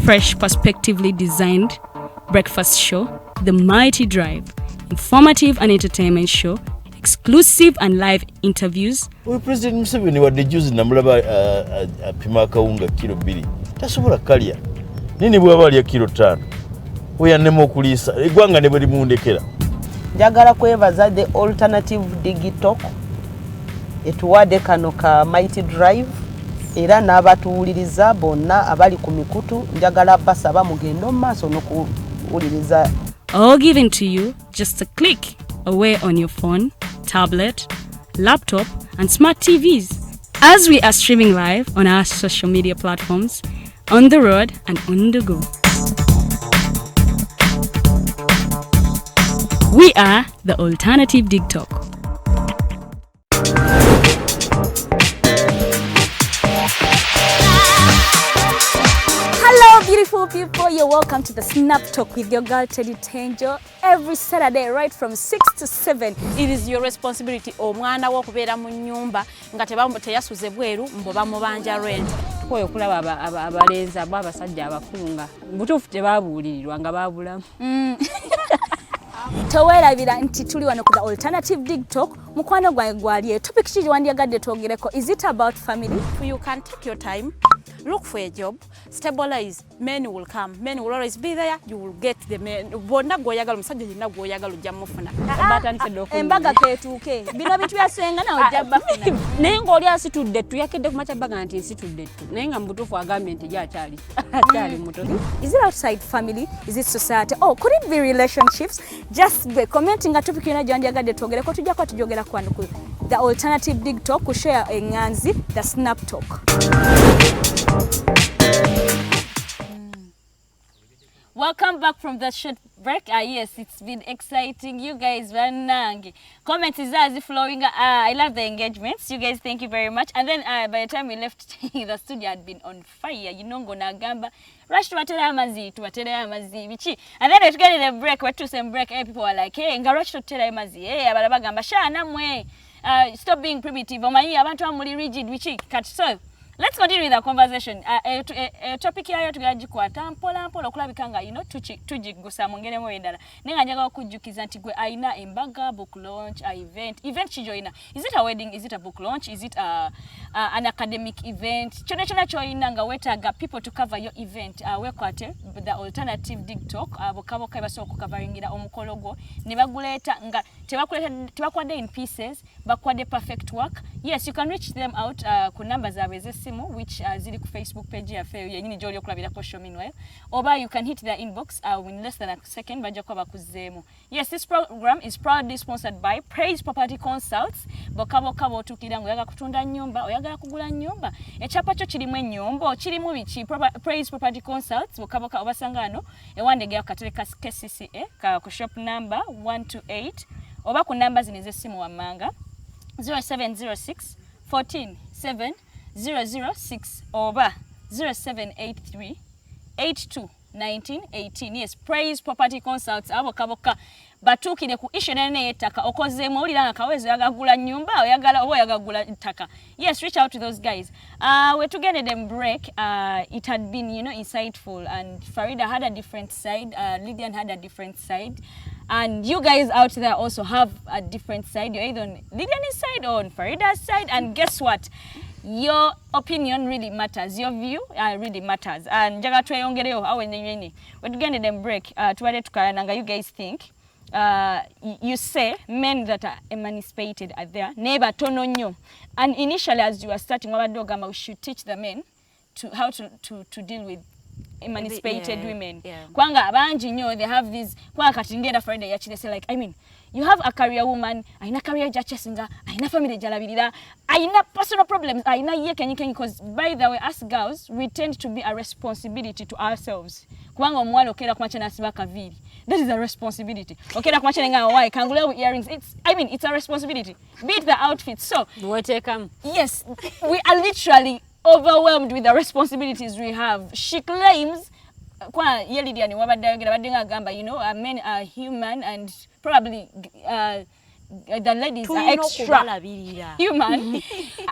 fresh, perspectively designed breakfast show, The Mighty Drive, informative and entertainment show, exclusive and live interviews. We President Museveni wadde juzi namulaba apima akawunga kilo 2 tasobola kalya nini bwaba alya kilo 5 oyannema okuliisa eggwanga ne bwe limundekera. Njagala kwebaza the Alternative Dig Talk etuwadde kano ka Mighty Drive era n'abatuwuliriza bonna abali ku mikutu njagala basaba mugendo maaso n'okuwuliriza. All given to you just a click away on your phone, tablet, laptop and smart TVs as we are streaming live on our social media platforms, on the road and on the go. We are the Alternative Dig Talk. Hello beautiful people, you're welcome to the SnapTalk with your girl Teddy Teangel every Saturday right from 6 to 7. It is your responsibility omwana wo kubeera mu nyumba nga teyasuze bweru mbo bamubanja rent. Koyo kulaba abalenzi abasajja abakunga butuufu tebabuulirirwa nga babulamu. Towerabira nti tuli wano ku the Alternative Dig Talk. Mukwano gwange gwaliye topic kiri wandiyagadde twogereko. Is it about family? You can take your time, look for a job, stabilize, men will come, men will always be there, you will get the men. Bonna goyagala musajja yenna goyagala ojja mufuna. Embaga ketuuke. Bino bitu yasenga na ojja bafuna. Naye ng'oli asitudde ttu yakedde ku makya baga nti nsitudde ttu naye nga mu butuufu agambye nti akyali muto. Is it outside family? Is it society? Oh, could it be relationships? Just be commenting a topic yona gyandiyagadde twogereko tujja kwa tujogera kwano ku the Alternative Dig Talk ku share enganzi the SnapTalk. Welcome back from the short break. Yes, it's been exciting. You guys were nangi. Comments is flowing. I love the engagements. You guys, thank you very much. And then by the time we left, the studio had been on fire. You know, gonna gamba. Rush to watera amazi, bichi. And then we get a break. We took some break. People were like, hey, nga rush to watera amazi. Hey, abalaba gamba. Sha namwe. Stop being primitive. Omanyi abantu amuli rigid, bichi. Catch so. Let's continue with our conversation. Topic here tugajikwata mpola okulabikanga tujigusa mungere mu endala. Nenga njaga okujjukiza nti gwe aina embaga book launch event kijoina. Is it a wedding? Is it a book launch? Is it an academic event? Chona choina nga wetaga people to cover your event. Wekwate the Alternative Dig Talk bokaboka baso kucoveringira omukolo gwo ne baguleta nga tebakwade in pieces bakwade perfect work. Yes, you can reach them out ku numbers which zili ku Facebook page yafe yenyini joli okulabira ko show meanwhile oba you can hit their inbox in less than a second bajja kwa bakuzemo. Yes, this program is proudly sponsored by Praise Property Consults. Bokaboka botukira ngo yaga kutunda nyumba oyagala kugula nyumba echapa cho kirimu nyumba kirimu bichi Praise Property Consults bokaboka obasangano ewandege akatereka KCCA ka ku shop number 128 oba ku numbers nezesimu wamanga 0706 14 7 006 over 0783 82 1918. Yes, Praise Property Consults abokaboka batukire ku issue nene ettaka okozemo olira akawezi yagagula nyumba oyagala yagagula ttaka. Yes, reach out to those guys. We're together them break. It had been, insightful, and Farida had a different side, Lilian had a different side. And you guys out there also have a different side. You're either on Lilian's side or on Farida's side. And guess what? Your opinion really matters. Your view really matters. And jaga tweyongereyo awe nyenyeni. We're together them break. Tuwade tukayananga. You guys think you say men that are emancipated are there. Neba tono nyo. And initially, as you were starting, we should teach the men how to deal with emancipated women. Kwanga abanji nyo they have these kwa katingera Farida yachine say like I mean you have a career woman, aina career jachesinga, aina family jalabirira, aina personal problems, aina ye kenyi because by the way us girls we tend to be a responsibility to ourselves. Kwanga omwalo okera kwacha nasiba kaviri. That is a responsibility. Okera kwacha nga why kangule with earrings. It's a responsibility. Be it the outfit. So yes, we are literally overwhelmed with the responsibilities we have. She claims kwa Lilian wabadde gamba, you know, men are human and probably the ladies are extra human.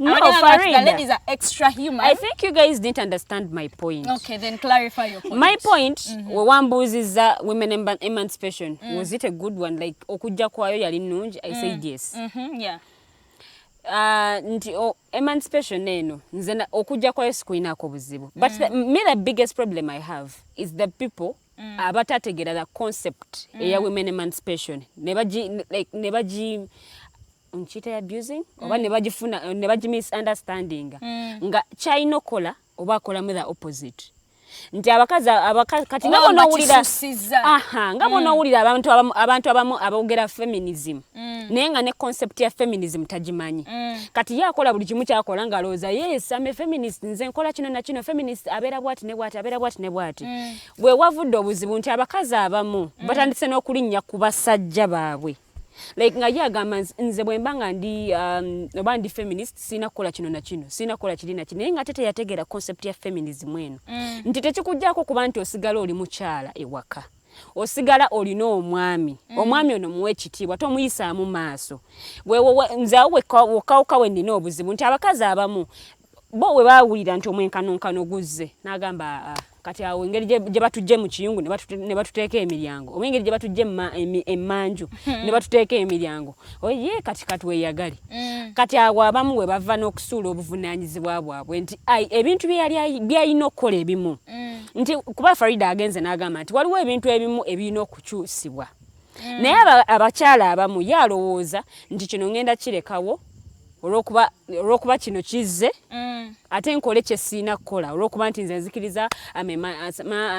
No, Farida. The ladies are extra human. I think you guys didn't understand my point. Okay, then clarify your point. My point, one booze is women emancipation. Was it a good one? Like okujja kwayo yali nungi? I said yes. Yeah. Nti emancipation neno nzena okujja kwayo sikuinako buzibu. But the biggest problem I have is the people abatategera the concept ya women emancipation. Nebaji unchita abusing oba nebaji misunderstanding nga China kola oba kola mu the opposite. Nti abakazi kati ngabo nowulira ngabo nowulira abantu abamu abogera feminism nenga ne concept ya feminism tajimanyi kati yakola buli kimu kyakola ngaloza yes ame feminist nze nkola kino na kino feminist abera bwati ne bwati bwe wavudde obuzibu nti abakazi abamu batandise n'okulinnya ku basajja baabwe. Like nga yagamba nze bwembanga ndi oba ndi feminist sina kola kino na kino sina kola kiri na kino nga tete yategera concept ya feminism eno nti tekikujjako kuba nti osigala oli mukyala ewaka osigala olina omwami ono muwe ekitiibwa tomuyisa mu maaso nze awo wekawuka we nina obuzibu nti abakazi abamu bo we baawulira nti omwenkanonkano guzze n'agamba kati awo engeri gye batujje mu kiyungu ne batuteeka emiryango oba engeri gye batujje emmanju ne batuteeka emiryango oye kati weeyagale kati awo abamu we bava n'okusuula obuvunaanyizibwa bwabwe nti ebintu byalina okukola ebimu nti kuba Farida agenze n'agamba nti waliwo ebintu ebimu ebirina okukyusibwa naye abakyala abamu yalowooza nti kino ngenda kirekawo olwokuba kino kizze ate nkole kye siina kukola olwokuba nti nze nzikiriza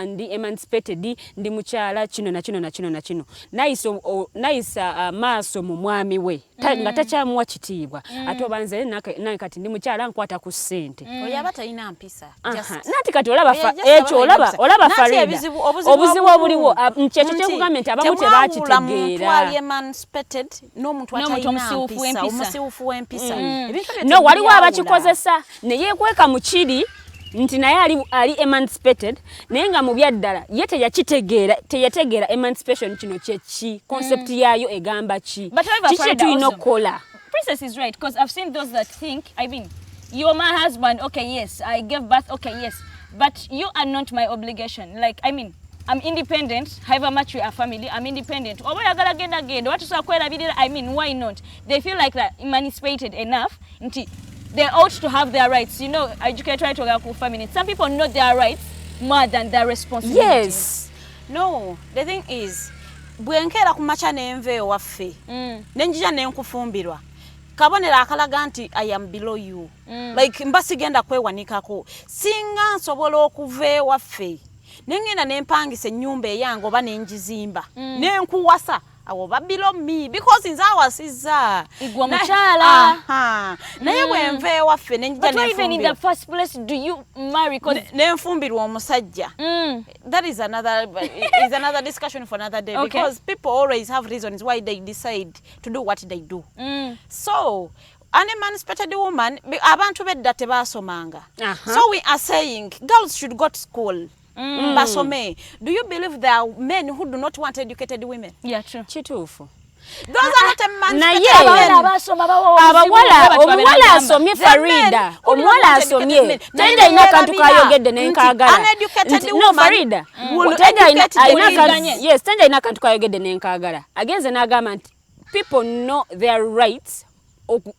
ndi emancipated ndi mukyala kino na kino nayisa maaso mu mwami we nga takyamuwa kitiibwa ate oba nze nange kati ndi mukyala nkwata ku ssente oyaba talina mpisa nanti kati olaba Farida obuzibu obuliwo nkyekyo kyekugambye nti abamu tebakitegeera n'omuntu atalina mpisa omusiiwufu w'empisa no waliwo abakikozesa naye kweka mu kiri nti naye ali emancipated naye nga mu byaddala ye teyategeera emancipation kino kyeki concept yayo egamba ki kiki tulina okukola. Princess is right because I've seen those that think I mean you're my husband okay yes I gave birth okay yes but you are not my obligation like I mean I'm independent, however much we are family, I'm independent. I mean, why not? They feel like that emancipated enough. They ought to have their rights. You know, educated to go family. Some people know their rights more than their responsibilities. Yes. No, the thing is, bwenkera kumacha nenve waffe. Nenjija nenkufumbirwa. Kabonera akalaga nti I am below you. Like mbasigenda kwewanikako. Singa nsobola okuva waffe. Nengenda nempangisa ennyumba eyange oba nenjizimba nenkuwasa awo babilo me because nze awasiza igwa mukyala naye bwenve waffe nenjija but even in the first place do you marry nenfumbirwa omusajja that is another discussion for another day because people always have reasons why they decide to do what they do so an emancipated woman abantu bedda tebasomanga so we are saying girls should go to school. Basome, do you believe there are men who do not want educated women? Yeah, true. Chitufu. Those are not emancipated women. Omuwala asomye Farida. Omuwala asomye. Tenda ina kantu kayogedde nenkagala. No Farida. Tenda ina kantu kayogedde nenkagala. Agenze n'agamba nti people know their rights.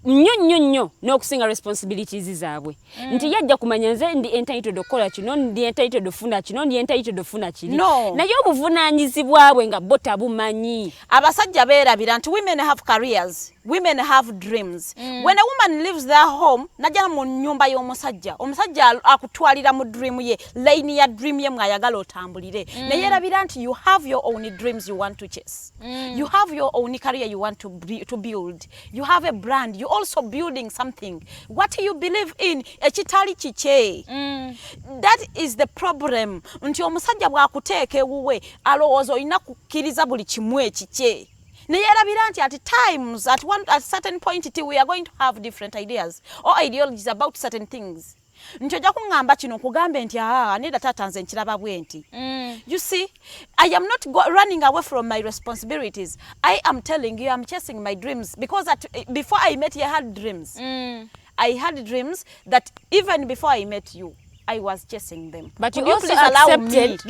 Nnyo n'okusinga responsibilities zaabwe nti yajja kumanya nze ndi entitled okukola kino ndi entitled ofuna kino ndi entitled ofuna kiri naye obuvunaanyizibwa bwe nga bo tabumanyi abasajja beerabira nti women have careers women have dreams. When a woman leaves their home, najja mu nyumba y'omusajja. Omusajja akutwalira mu dream ye, line ya dream ye mwayagala otambulire. Naye erabira nti you have your own dreams you want to chase. You have your own career you want to build. You have a brand. You also building something. What you believe in, ekitali kiche. That is the problem. Nti omusajja bwakuteeka ewuwe, alowooza olina kukkiriza buli kimu ekiche. At times, at certain point, we are going to have different ideas or ideologies about certain things. You see, I am not running away from my responsibilities. I am telling you, I'm chasing my dreams because before I met you, I had dreams. I had dreams that even before I met you, I was chasing them. But you also accepted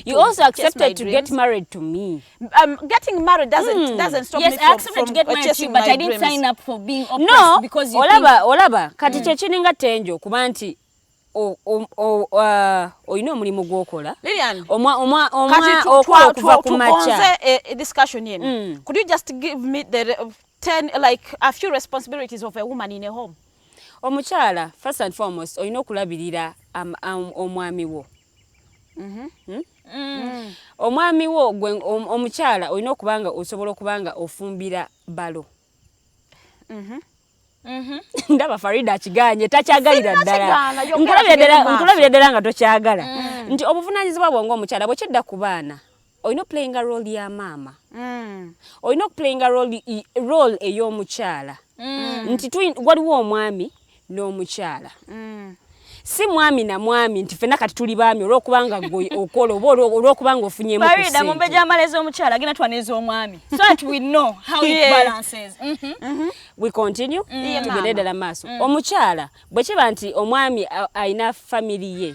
you also accepted to get married to me. Getting married doesn't stop me from chasing my dreams. But I didn't sign up for being oppressed because you olaba kati kyekiringa Teangel kuba nti oyina omulimu gwokola Lilian okuva ku macha discussion yen. Could you just give me the 10 a few responsibilities of a woman in a home? Omukyala first and foremost oyina okulabirira omwami wo. Omwami wo omukyala oyina okubanga osobola okubanga ofumbira balo. Ndaba Farida akiganye takyagalira ddala. Nkulabira ddala nga tokyagala. Nti obuvunaanyizibwa bwongo omukyala bwe kyedda ku baana oyina playing a role ya maama. Oyina playing a role ey'omukyala. Nti waliwo omwami n'omukyala. Si mwami na mwami nti fena kati tuli baami olw'okubanga okola oba olw'okubanga ofunyemu ku Farida Omumbejja amaleza omukyala agenda twaneza omwami so that we know how it balances. We continue tugende ddala maaso. Omukyala bwe kiba nti omwami ayina family ye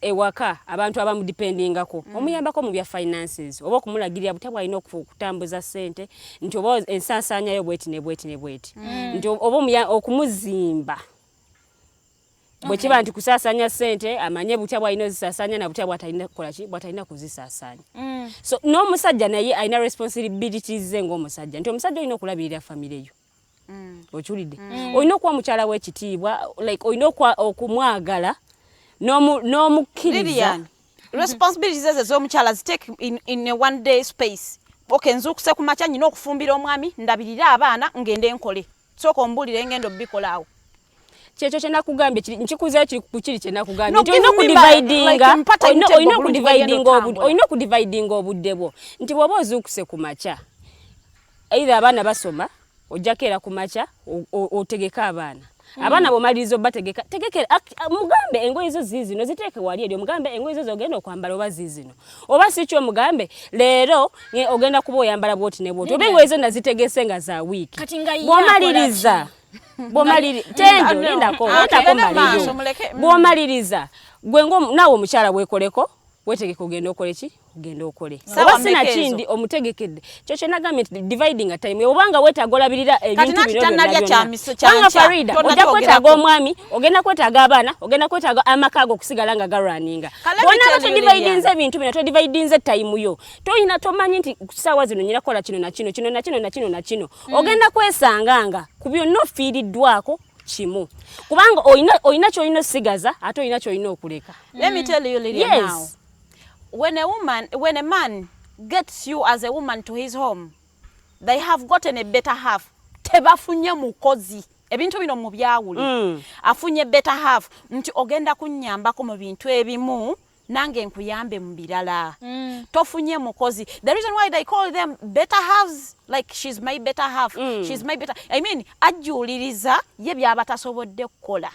ewaka abantu abamudipendingako omuyambako mu bya finances oba okumulagirira butabwa alina okutambuza ssente nti oba ensaasaanyayo bweti ne bweti ne bweti nti oba okumuzimba bwe kiba nti kusaasanya ssente amanye butabwa alina ozisaasanya na butabwa atalina kukola ki bw'atalina kuzisaasanya. So n'omusajja naye alina responsibilities ze ng'omusajja nti omusajja olina okulabirira famire yo. Okiwulidde olina okuwa mukyala w'ekitiibwa olina okumwagala n'omukkiriza. Responsibilities ez'omukyala zitake in a one day space. Nzuukuse ku makya nyina okufumbira omwami ndabirira abaana ngende nkole sooka ombulire ngendo bikolaawo. Kyekyo kye nakugambye nkikuzeeyo kiri ku kiri kye nakugambye nti olina okudividinga obudde bwo nti bw'oba ozuukuse ku makya either abaana basoma ojjako era ku makya otegeka abaana bomaliriza obategeka mugambe engoye zo ziizino ziteeke wali eri omugambe engoye zo zogenda okwambala oba ziizino oba si kyo omugambe leero ogenda kuba oyambala bwoti ne bwoti oba engoye zonna zitegese nga za wiiki bw'omaliriza Teangel lindako maleyo bw'omaliriza gwe naawe omukyala bwekoleko wetegeka ogenda okole ki ogenda okole oba sinakindi omutegekedde kyo kye nagambye nti dividing a time obanga weetaaga olabirira ebintu byonna Farida ojja kwetaaga omwami ogenda kwetaaga abaana ogenda kwetaaga amaka ago okusigala nga galwaninga bonna todividinze ebintu bino todividinze time yo toyina tomanyi nti kusaawa zino nyina kola kino na kino kino na kino na kino na kino ogenda kwesanganga ku byonna ofiiriddwako kimu kubanga oyina ky'olina osigaza ate oyina ky'olina okuleka. Let me tell you Lilian now. When a man gets you as a woman to his home, they have gotten a better half. Tebafunye mukozi. Ebintu bino mu byawuli. Afunye better half. Nti ogenda kunnyambako mu bintu ebimu nange nkuyambe mu birala. Tofunye mukozi. The reason why they call them better halves, like she's my better half. She's my better. I mean, ajuliriza ye byabatasobodde kukola.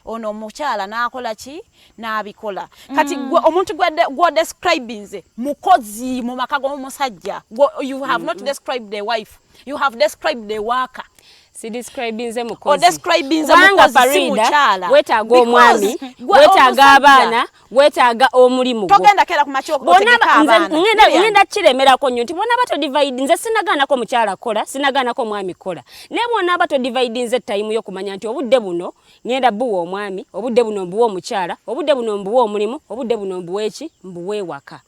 Ono omukyala n'akola ki n'abikola kati omuntu gwe describinze mukozi mu maka g'omusajja you have not described the wife, you have described the worker. si describing ze mukozi describing ze mukozi si mukyala wetaaga omwami wetaaga abaana wetaaga omulimu togenda kera ku machoko kutegeka abaana ngenda kiremerako nnyo nti bona bato divide nze sinagaanako mukyala kola sinagaanako omwami kola naye bona bato divide nze time y'okumanya nti obudde buno ngenda buwa omwami obudde buno mbuwa omukyala obudde buno mbuwa omulimu obudde buno mbuwa eki mbuwe waka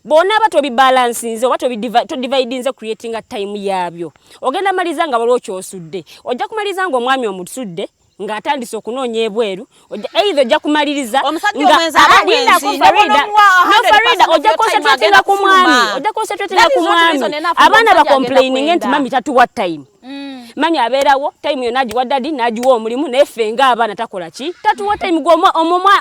bona bato bibalance nze bato divide nze creating a time yabyo ogenda maliza nga balwo kyosudde ojja kumaliza nga omwami omusudde nga atandise okunoonya ebweru either ojja kumaliriza Farida ojja concentrating ku mwami abaana ba complaining nti mami tatuwa time mami abeerawo time yo nagiwa dadi nagiwa omulimu nefe nga abaana takola ki tatuwa time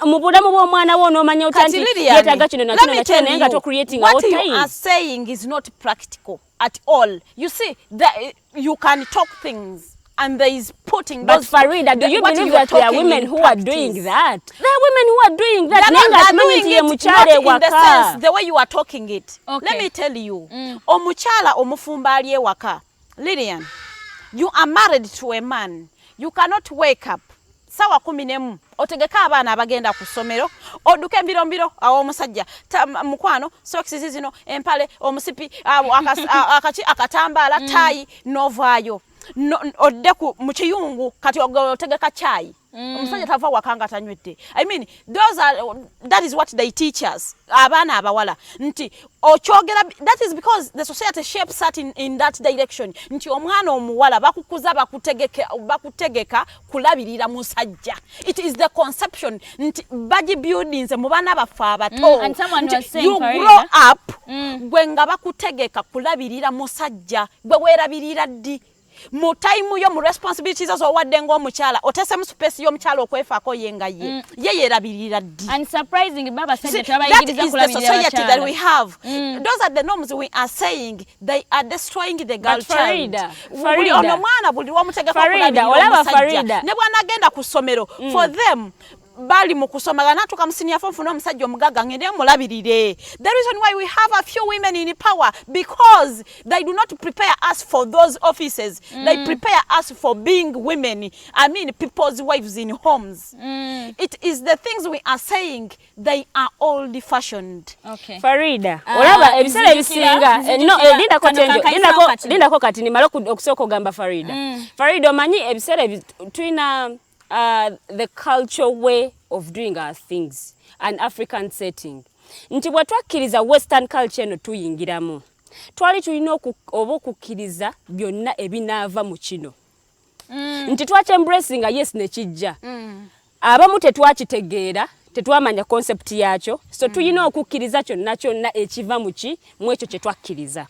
mu bulamu bw'omwana wo n'omanya utanti yetaaga kino na kino na kino naye nga to creating a time. What you are saying is not practical at all. You see that you can talk things and there is putting but Farida, do you believe that there are women who are doing that? There are women who are doing that. They're doing it not in the sense the way you are talking it. Okay. Let me tell you. Omuchala omufumba ali ewaka. Lilian, you are married to a man. You cannot wake up. Sawa 11 otegeka abaana abagenda ku ssomero oduke mbiro awo omusajja mukwano socks zino empale omusipi akatambala tayi novaayo odde mu kiyungu kati otegeka chai omusajja tava wakanga tanywedde. I mean that is what they teach us abaana abawala nti okyogera that is because the society shapes us in that direction nti omwana omuwala bakukuza bakutegeka kulabirira musajja. It is the conception nti baji buildings mu bana bafa abato and someone was saying you grow up gwenga bakutegeka kulabirira musajja gwe werabirira ddi mu time yo mu responsibilities zo wadde ngo omukyala otese mu space yo omukyala okwefaako yenga ye yerabirira ddi. And surprising baba said that abayigiriza kulabirira the society that we have. Those are the norms we are saying they are destroying the girl child. Farida ono mwana buli wamutegeka kulabirira omusajja ne bwana agenda ku ssomero for them bali mukusoma natuka msinia form no musajja omugaga ngende mulabirire. The reason why we have a few women in power because they do not prepare us for those offices. They prepare us for being women. I mean people's wives in homes. It is the things we are saying they are old fashioned. Okay. Farida olaba ebisala ebisinga no linda ko kati ni malo okusoko gamba Farida. Farida omanyi ebisala twina the cultural way of doing our things, an African setting. Nti bwatwakkiriza western culture no tuyingiramu. Twali tulina okukkiriza byonna ebinaava mu kino. Nti twache embracing yes ne kijja. Abamu tetwakitegeera, tetwamanya concept yakyo. So tulina okukkiriza kyonna ekiva mu ki mu ekyo kye twakkiriza.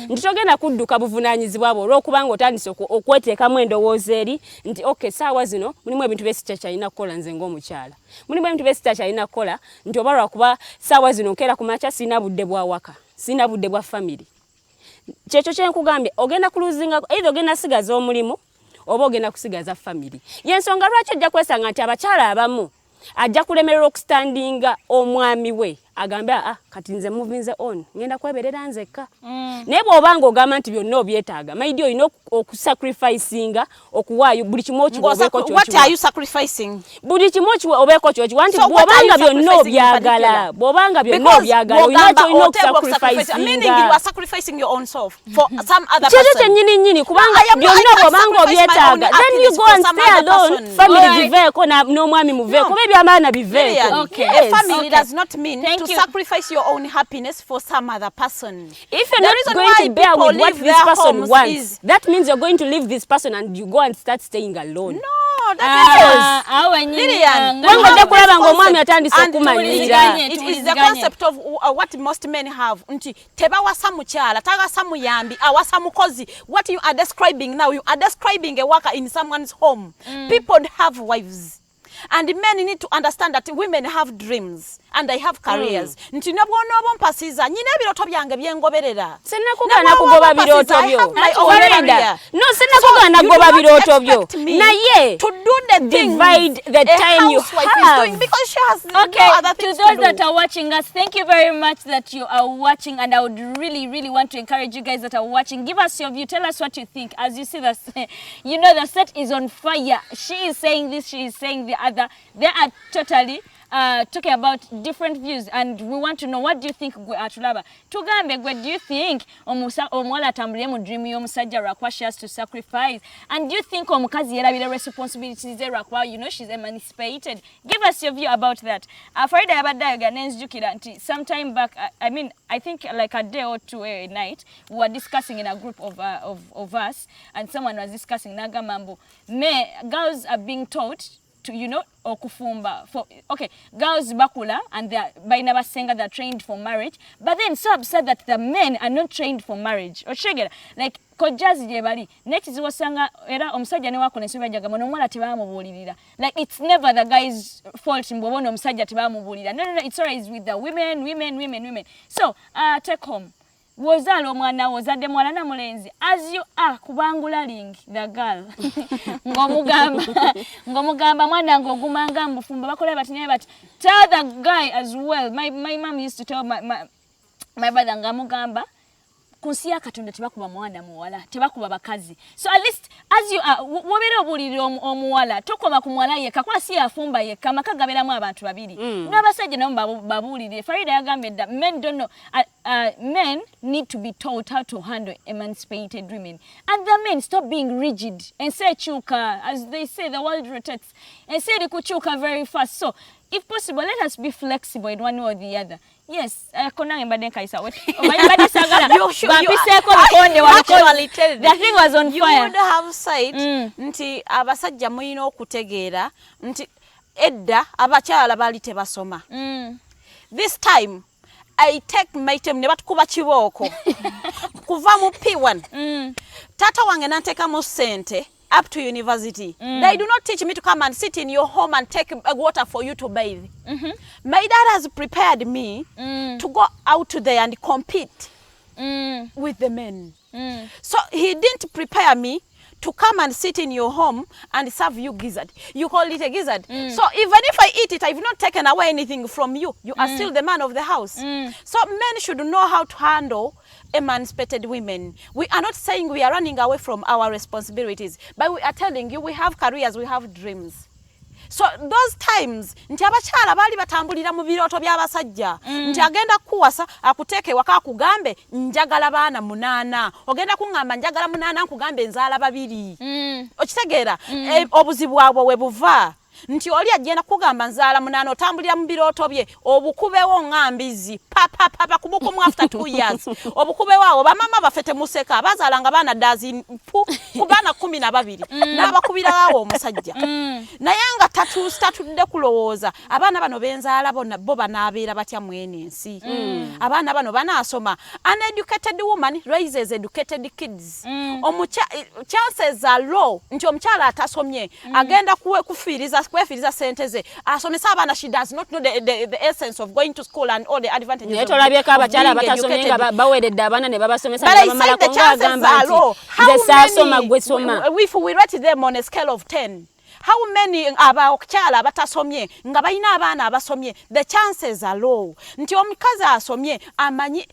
Nti togenda kudduka buvunaanyizibwa bwo olw'okubanga otandise okweteekamu endowooza eri nti okay saawa zino mulimu ebintu byesikyalina kukola nze ng'omukyala. Mulimu ebintu byesikyalina kukola nti oba lwakuba saawa zino nkeera ku makya sirina budde bwa waka, sirina budde bwa family. Kyekyo kye nkugambye ogenda kuluzinga either ogenda sigaza omulimu oba ogenda kusigaza family. Yensonga lwaki ojja kwesanga nti abakyala abamu ajja kulemerera okustandinga omwami we agambe kati nze moving on ngenda kweberera nzekka. Naye bw'obanga ogamba nti byonna obyetaaga maidi olina okusacrificinga okuwaayo buli kimu okiwobeeko kyo. What are you sacrificing? Buli kimu okiwobeeko kyo nti bw'obanga byonna obyagala olina kyolina okusacrificinga. Meaning you are sacrificing your own self for some other person. Kyekyo kyennyini kubanga byonna bw'obanga obyetaaga then you go and stay alone. Family biveeko n'omwami muveeko oba ebyamaana biveeko. A family does not mean to sacrifice your own happiness for some other person. If you're not going to bear with what this person wants, that means you're going to leave this person and you go and start staying alone. No, that is Lilian. It is the concept of what most men have. Tebawasa mukyala, tagasa muyambi, awasa mukozi. What you are describing now, you are describing a worker in someone's home. People have wives. And men need to understand that women have dreams and they have careers. Nti nabwo mpasiza nyine ebiroto byange byengoberera. Sinakugana kugoba biroto byo. No, sinakugana kugoba biroto byo. Na ye to do the things divide the time you have because she has no other things to those that are watching us, thank you very much that you are watching, and I would really want to encourage you guys that are watching, give us your view, tell us what you think. As you see this, you know, the set is on fire. She is saying this, she is saying the other. They are totally talking about different views, and we want to know, what do you think? Tugambe, do you think omuwala atambulire mu dream y'omusajja lwakwa she has to sacrifice? And do you think omukazi yerabira responsibilities ze lwakwa, you know, she's emancipated? Give us your view about that. Farida yabadde ayogera nenzijukira nti sometime back, I think like a day or two a night, we were discussing in a group of us, and someone was discussing nagamambo. Girls are being taught to, you know, okufumba for, okay, girls bakula and they are by never saying they're trained for marriage, but then so upset that the men are not trained for marriage. Oshegera like kojazi je bali next ziwasanga era omusajja ne wako nesuba jaga mono mwala tebamubulirira, like it's never the guy's fault mbobono omusajja tebamubulira. No, it's always with the women. So take home. Wozalo mwana wozade mwana na mulenzi, as you are kubangulaling the girl ngomugamba mwana ngogumanga mufumba bakola batinye bati tell the guy as well. My mom used to tell my brother ngamugamba kunsiya katonda tebakuba mwana muwala tebakuba bakazi. So at least as you are wobera obuliri omuwala tokoma ku mwala yeka kwa si afumba yeka makagaberamu abantu babiri n'abasajja nabo babulire. Farida yagambye that men don't know, men need to be taught how to handle emancipated women, and the men stop being rigid and say chuka, as they say the world rotates, and say the kuchuka very fast. So if possible, let us be flexible in one way or the other. Yes, the thing was on you fire. Would have said nti abasajja muyina okutegeera nti edda abakyala bali tebasoma. This time I take my time ne batukuba kibooko kuva mu P1 tata wange nanteka mu sente up to university. They do not teach me to come and sit in your home and take water for you to bathe. My dad has prepared me to go out there and compete with the men. So he didn't prepare me to come and sit in your home and serve you gizzard. You call it a gizzard. So even if I eat it, I've not taken away anything from you. You are still the man of the house. So men should know how to handle emancipated women. We are not saying we are running away from our responsibilities, but we are telling you we have careers, we have dreams. So those times nti abakyala bali batambulira mu biroto by'abasajja nti agenda kuwasa akuteke waka kugambe njagala baana 8 ogenda kungamba njagala 8 nkugambe nzaala 2 okitegeera obuzibu abo we buva nti oli agenda kugamba nzaala 8 otambulira mu biroto bye obukubewo ngambizi papa kubukumu after 2 years obukubewo abo bamama bafete museka bazalanga baana dazi kubana 12 n'abakubira awo omusajja naye nga tatudde kulowooza abaana bano benzaala bonna bo banaabeera batya mwene ensi. Abaana bano banaasoma. An educated woman raises educated kids. Chances are low nti omukyala atasomye agenda kwefiriza sente ze asomesa abaana. She does not know the essence of going to school and all the advantages. Neto labyeko abakyala batasomye nga baweredde abaana ne babasomesa nga bamalako ng'agamba nti nze saasoma gwe soma. If we rate them on a scale of 10, how many abakyala batasomye nga bayina abaana abasomye? The chances are low. Nti omukazi asomye amanyi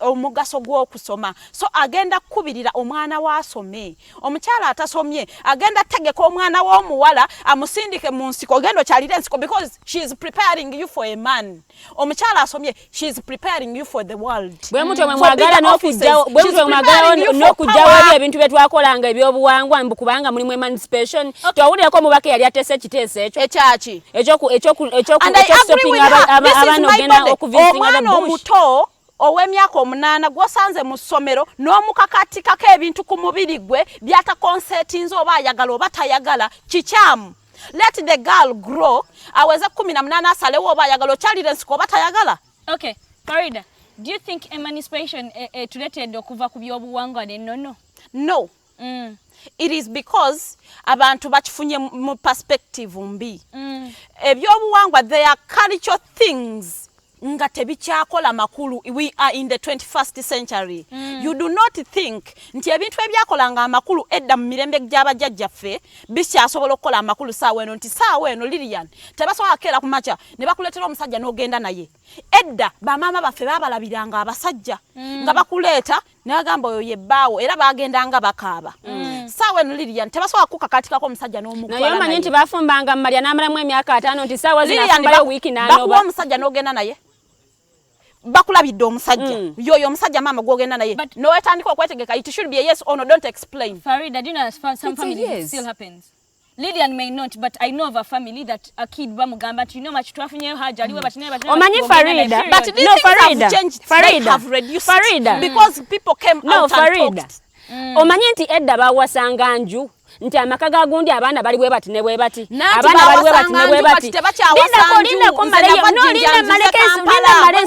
omugaso gw'okusoma, so agenda kubirira omwana wasome. Omukyala atasomye agenda tegeka omwana w'omuwala amusindike mu nsiko gendo kyalira ensiko, because she is preparing you for a man. Omukyala asomye, she is preparing you for the world. Bwe mutwe mwagala n'okujjawo ebintu bye twakolanga ebyobuwangwa mbukubanga mulimu emancipation. Twawulirako mubaka yali atese ekiteeso ekyo ekyaki stopping abaana ogenda okuvisinga the bush. Omuto ow'emyaka 8 gwosanze mu ssomero n'omukakatikako ebintu ku mubiri gwe byatakonsetinze oba ayagala oba tayagala kikyamu. Let the girl grow aweze 18 asalewo oba ayagala okyalira ensiko oba tayagala. Okay, Farida, do you think emancipation tuleetedde okuva ku byobuwangwa n'ennono? No. It is because abantu bachifunye mu perspective mbi. Ebyobuwangwa, they are cultural things nga tebikyakola makulu. We are in the 21st century. You do not think nti ebintu ebyakolanga amakulu edda mu mirembe gy'abajjajjaffe bikyasobola okukola amakulu saawa eno, nti saawa eno Lilian tebasobola keera ku makya ne bakuleetera omusajja n'ogenda naye. Edda bamaama baffe baabalabiranga abasajja nga bakuleeta ne bagamba oyo yebbaawo era bagendanga bakaaba. Saawa eno Lilian tebasobola kukakatikako omusajja n'omutwala naye. Naye omanyi nti bafumbanga Maria n'amalamu emyaka 5 nti saawa zinafumbayo wiiki n'anoba. Bakuwa omusajja n'ogenda naye. Bakulabidde omusajja yoyo omusajja mama gwogenda naye nowetandika okwetegeka. It should be a yes or no, don't explain. Farida, do you know some families it still happens? Lilian may not, but I know of a family that a kid bamugamba you know much twafunye haja aliwe but never. Omanyi Farida, but these things have changed. They have reduced Farida, because people came out and talked. Omanyi nti edda bawasanga nju nti amaka gagundi abaana bali bwe bati ne bwe bati abaana bali bwe bati ne bwe bati linda ko maleyo no linda maleke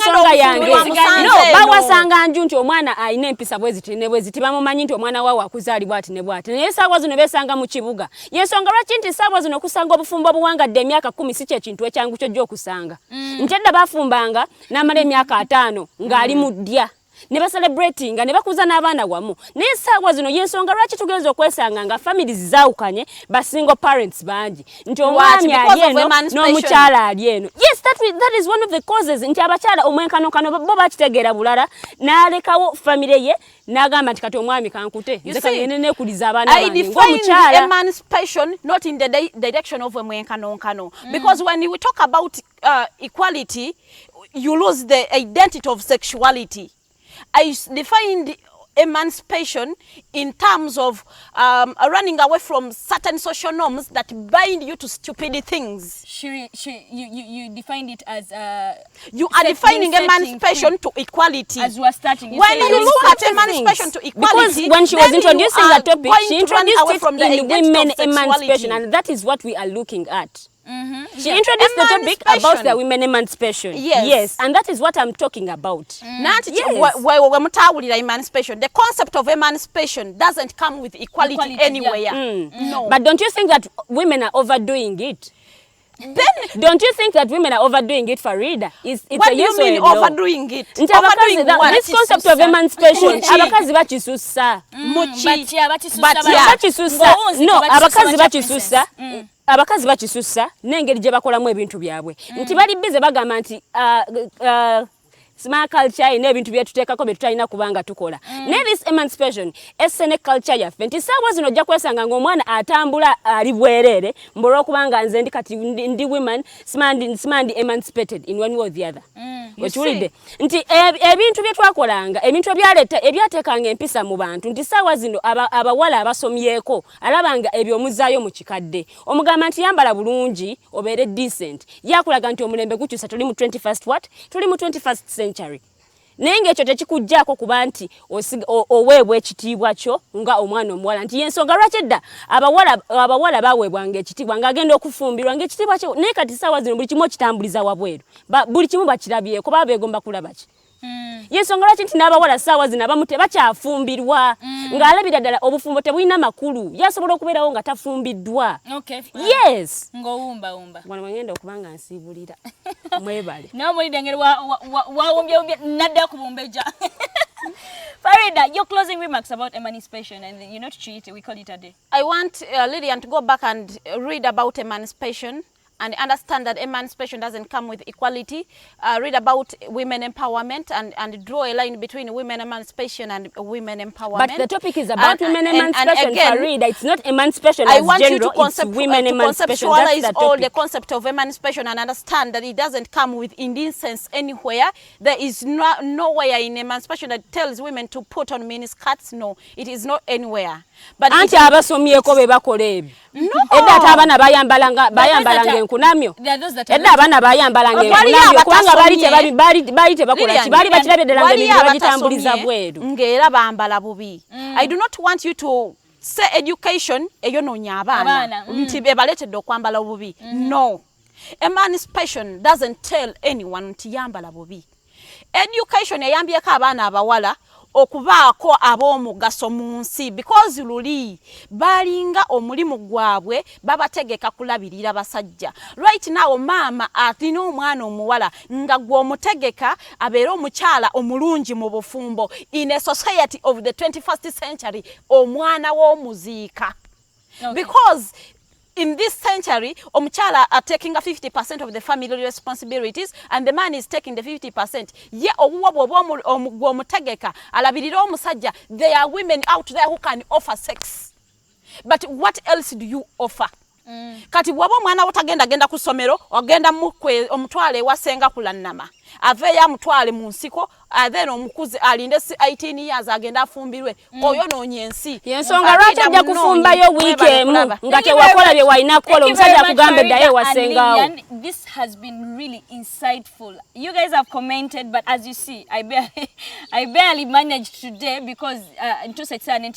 songa yange no bawasanga nju nti omwana ayina empisa bwe ziti ne bwe ziti bamumanyi nti omwana wawe akuzaalibwa ati ne bwati naye saawa zino besanga mu kibuga yensonga lwaki nti saawa zino kusanga obufumbo buwangadde emyaka 10 si kye kintu ekyangu kyo gy'okusanga nti edda bafumbanga n'amala emyaka 5 ng'ali mu ddya ne ba celebrating ne bakuza n'abaana wamu naye saawa zino yensonga lwaki tugenza okwesanga nga families zaawukanye ba single parents bangi nti omwami ali eno n'omukyala ali eno. Yes, that is one of the causes. Nti abakyala omwenkanokano bo bakitegeera bulala n'alekawo family ye n'agamba nti kati omwami kankute nze kagende neekuliza abaana bange ng'omukyala. Emancipation not in the direction of omwenkanokano because when we talk about equality you lose the identity of sexuality. I defined emancipation in terms of running away from certain social norms that bind you to stupid things. You defined it as you are defining emancipation to equality. As we are starting, when you look at emancipation to equality, because when she was introducing the topic, she introduced it in women emancipation, and that is what we are looking at. She introduced the topic about the women emancipation. Yes, and that is what I'm talking about. Emancipation. The concept of emancipation doesn't come with equality anywhere. No. But don't you think that women are overdoing it? Then don't you think that women are overdoing it, Farida? It's what a yes do you mean or no? overdoing it? Overdoing what? This concept of emancipation, abakazi bachisusa. Bachisusa. No, abakazi bachisusa. Abakazi bachisusa n'engeri gye bakolamu ebintu byabwe nti bali bize bagamba nti smart culture n'ebintu byetuteekako bye tutalina kubanga tukola ne this emancipation essene culture yaffe nti saawa zino ojja kwesanga ng'omwana atambula ali bwereere mbulwokubanga nze ndi kati ndi women smandi emancipated in one way or the other. Wekiwulidde nti ebintu bye twakolanga ebintu ebyateekanga empisa mu bantu nti saawa zino abawala abasomyeko alabanga ebyo omuzaayo mu kikadde omugamba nti yambala bulungi obeere decent yakulaga nti omulembe gukyusa tuli mu 21st century. Naye ng'ekyo tekikujjaako kuba nti oweebwa ekitiibwa kyo nga omwana omuwala nti yensonga lwaki edda abawala baweebwanga ekitiibwa ng'agenda okufumbirwa ng'ekitiibwa kyo naye kati saawa zino buli kimu okitambuliza wabweru buli kimu bakirabyeko baba beegomba kulaba ki. Yensonga lwaki nti n'abawala saawa zino abamu tebakyafumbirwa ng'alabira ddala obufumbo tebulina makulu yasobola okubeerawo nga tafumbiddwa. Yes. Ng'owumba. Wano wagenda okubanga nsiibulira. Mwebale. Nawe mulidde engeri wawumbye nadda ku Omumbejja. Farida, your closing remarks about emancipation and you not treat it, we call it a day. I want Lilian to go back and read about emancipation and understand that emancipation doesn't come with equality. Read about women empowerment and draw a line between women emancipation and women empowerment. But the topic is about women emancipation, and again, Farida. It's not emancipation as general, it's women emancipation. Conceptualize all the concept of emancipation and understand that it doesn't come with indecence anywhere. There is nowhere in emancipation that tells women to put on miniskirts. No, it is not anywhere. But anti abasomyeko be bakola ebyo. Edda ate abaana bayambalanga enkunamyo. Edda abaana bayambalanga enkunamyo kubanga bali tebakola ki bali bakirabye ddala ng'ebintu bagitambuliza bweru. Ng'era bambala bubi. I do not want you to say education eyonoonya abaana nti bebaleetedde okwambala bubi. No. Emancipation doesn't tell anyone nti yambala bubi. Education eyambyeko abaana abawala okubaako ab'omugaso mu nsi because luli balinga omulimu gwabwe babategeka kulabirira basajja. Right now maama atina omwana omuwala nga gw'omutegeka abeera omukyala omulungi mu bufumbo in a society of the 21st century omwana w'omuziika. Because in this century, omuchala are taking a 50% of the family responsibilities and the man is taking the 50%. Ye omutegeka alabirira omusajja, there are women out there who can offer sex. But what else do you offer? Kati wabo mwana otagenda ku somero ogenda mukwe omutwale wasenga kulannama aveya mutwale mu nsiko then omukuzi alinde 18 years agenda afumbirwe oyo nonyensi yensonga lwaki ajja kufumbayo weekend ngate wakola bye waina kola omusajja akugambe ddayo wasengawo. This has been really insightful. You guys have commented, but as you see, I barely managed today because to say you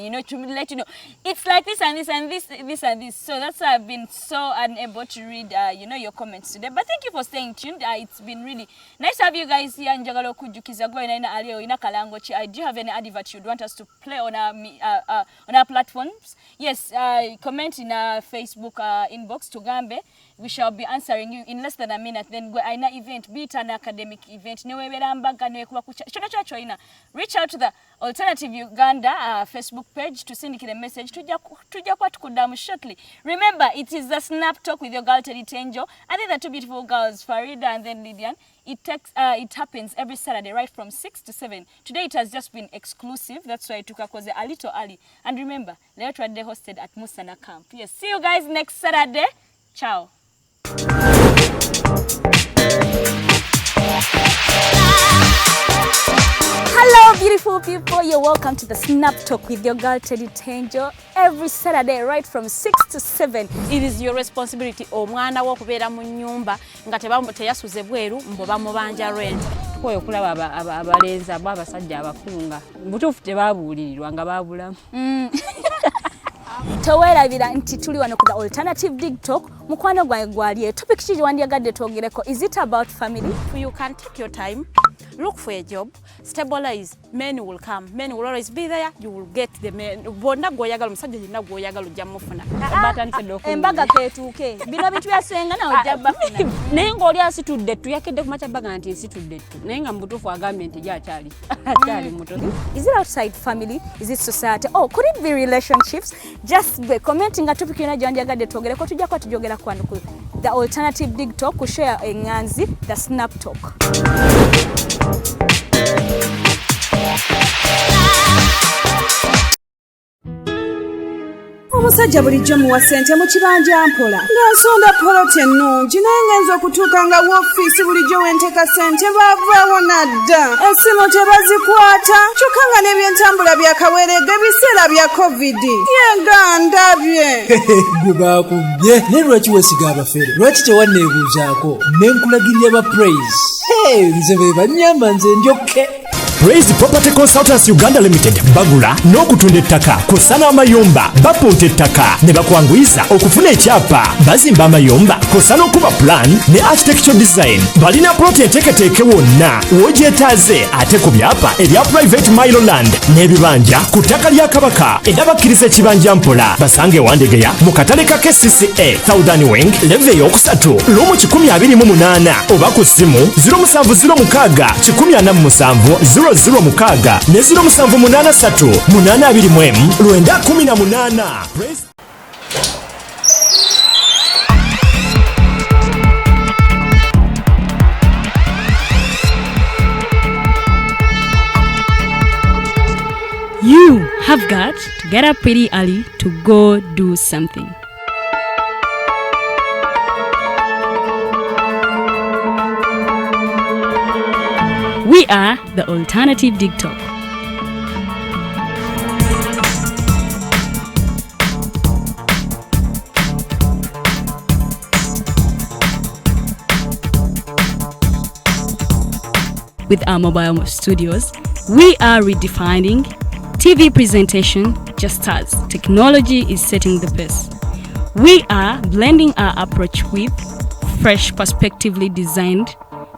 know, to let you know it's like this and this and this and this. So that's why I've been so unable to read you know, your comments today. But thank you for staying tuned. It's been really nice to have you guys here. Njagala okujukiza go ina alio ina kalango chi. Do you have any advert you'd want us to play on our platforms? Yes, comment in our Facebook inbox to Gambe. We shall be answering you in less than a minute. Then go ina event, be it an academic event. Reach out to the Alternative Uganda Facebook page to send a message to Kudamu shortly. Remember, it is the SnapTalk with your girl Teangel and then the two beautiful girls Farida and then Lilian. It happens every Saturday right from 6 to 7. Today it has just been exclusive. That's why I took a little early. And remember, later they hosted at Musana Camp. Yes, see you guys next Saturday. Ciao. Hello beautiful people, you're welcome to the SnapTalk with your girl Teangel every Saturday right from 6 to 7. It is your responsibility omwana wo kubeera mu nyumba nga teyasuze bweru mbo bamubanja rent. Koyo kulaba abalenzi abasajja abakunga butuufu tebabuulirirwa nga babulamu. Towerabira nti tuli wano ku the Alternative Digtalk. Mukwano gwange gwali topic kiri wandiyagadde twogereko. Is it about family? You can take your time, look for a job, stabilize, men will come, men will always be there, you will get the men. Bonna goyagala musajja yenna goyagala ojja mufuna. Embaga ketuuke. Bino bintu byasenga na ojja bafuna. Naye ng'oli asitudde ttu yakedde ku macabaga nti nsitudde ttu. Naye nga mubutuufu agambye nti gy'akyali muto. Is it outside family? Is it society? Oh, could it be relationships? Just be commenting a topic yona gyandiyagadde twogereko tujja kwa tujogera kwano ku the Alternative Digtalk ku share enganzi the SnapTalk. Omusajja bulijjo muwa ssente mu kibanja mpola ng'asonda poloti ennungi naye ngenza okutuuka nga woofiisi bulijjo wenteeka ssente baavaawo nadda essimu tebazikwata kyokka nga n'ebyentambula byakaweeregga ebiseera bya kovidi yenga ndabye gwe baakubye naye lwaki weesiga abafere lwaki tewanneebuuzaako ne nkulagirira ba praise nze be bannyamba nze njokke. Praise Property Consultants Uganda Limited bagula n'okutunda ettaka kw'ossa n'amayumba bapunta ettaka ne bakwanguyiza okufuna ekyapa bazimba amayumba kw'ossa n'okuba plan ne architectural design balina ploti enteeketeeke wonna w'ogyetaaze ate ku byapa ebya private Miloland n'ebibanja ku ttaka lya Kabaka era bakkiriza ekibanja mpola basange ewandegeya mu katale ka KCCA Southern Wing leve eyokusatu lumu 128 oba ku ssimu 0706 006 ne 0783 821 918. You have got to get up pretty early to go do something. We are the Alternative Digtalk. With our mobile studios, we are redefining TV presentation just as technology is setting the pace. We are blending our approach with fresh, perspectively designed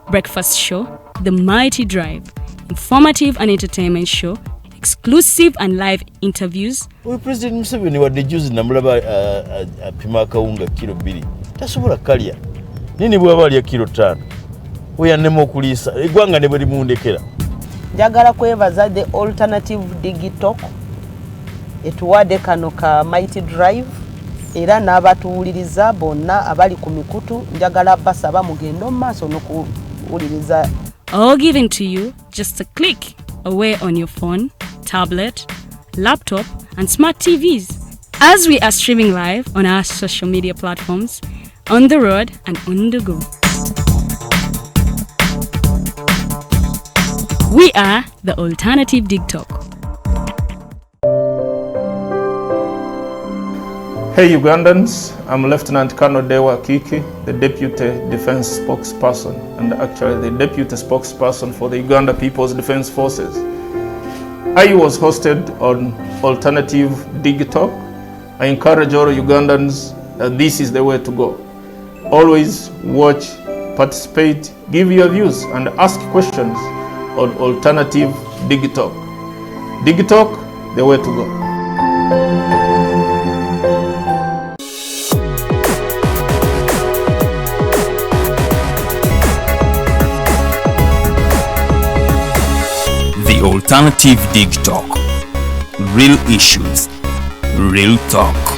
breakfast show, The Mighty Drive, informative and entertainment show, exclusive and live interviews. We President Museveni wadde juzi namulaba apima akawunga kilo 2 tasobola kalya nini bwaba alya kilo 5 oyannema okuliisa eggwanga ne bwe limundekera. Njagala kwebaza the alternative digitalk etuwadde kano ka mighty drive era n'abatuwuliriza bonna abali ku mikutu njagala basaba mugenda mu maaso n'okuwuliriza. All given to you just a click away on your phone, tablet, laptop and smart TVs. As we are streaming live on our social media platforms, on the road and on the go. We are the Alternative Digitalk. Hey Ugandans, I'm Lieutenant Colonel Dewa Kiki, the Deputy Defense Spokesperson and actually the Deputy Spokesperson for the Uganda People's Defense Forces. I was hosted on Alternative Digitalk. I encourage all Ugandans that this is the way to go. Always watch, participate, give your views and ask questions on Alternative Digitalk. Digitalk, the way to go. The Alternative Digitalk. Real issues, real talk.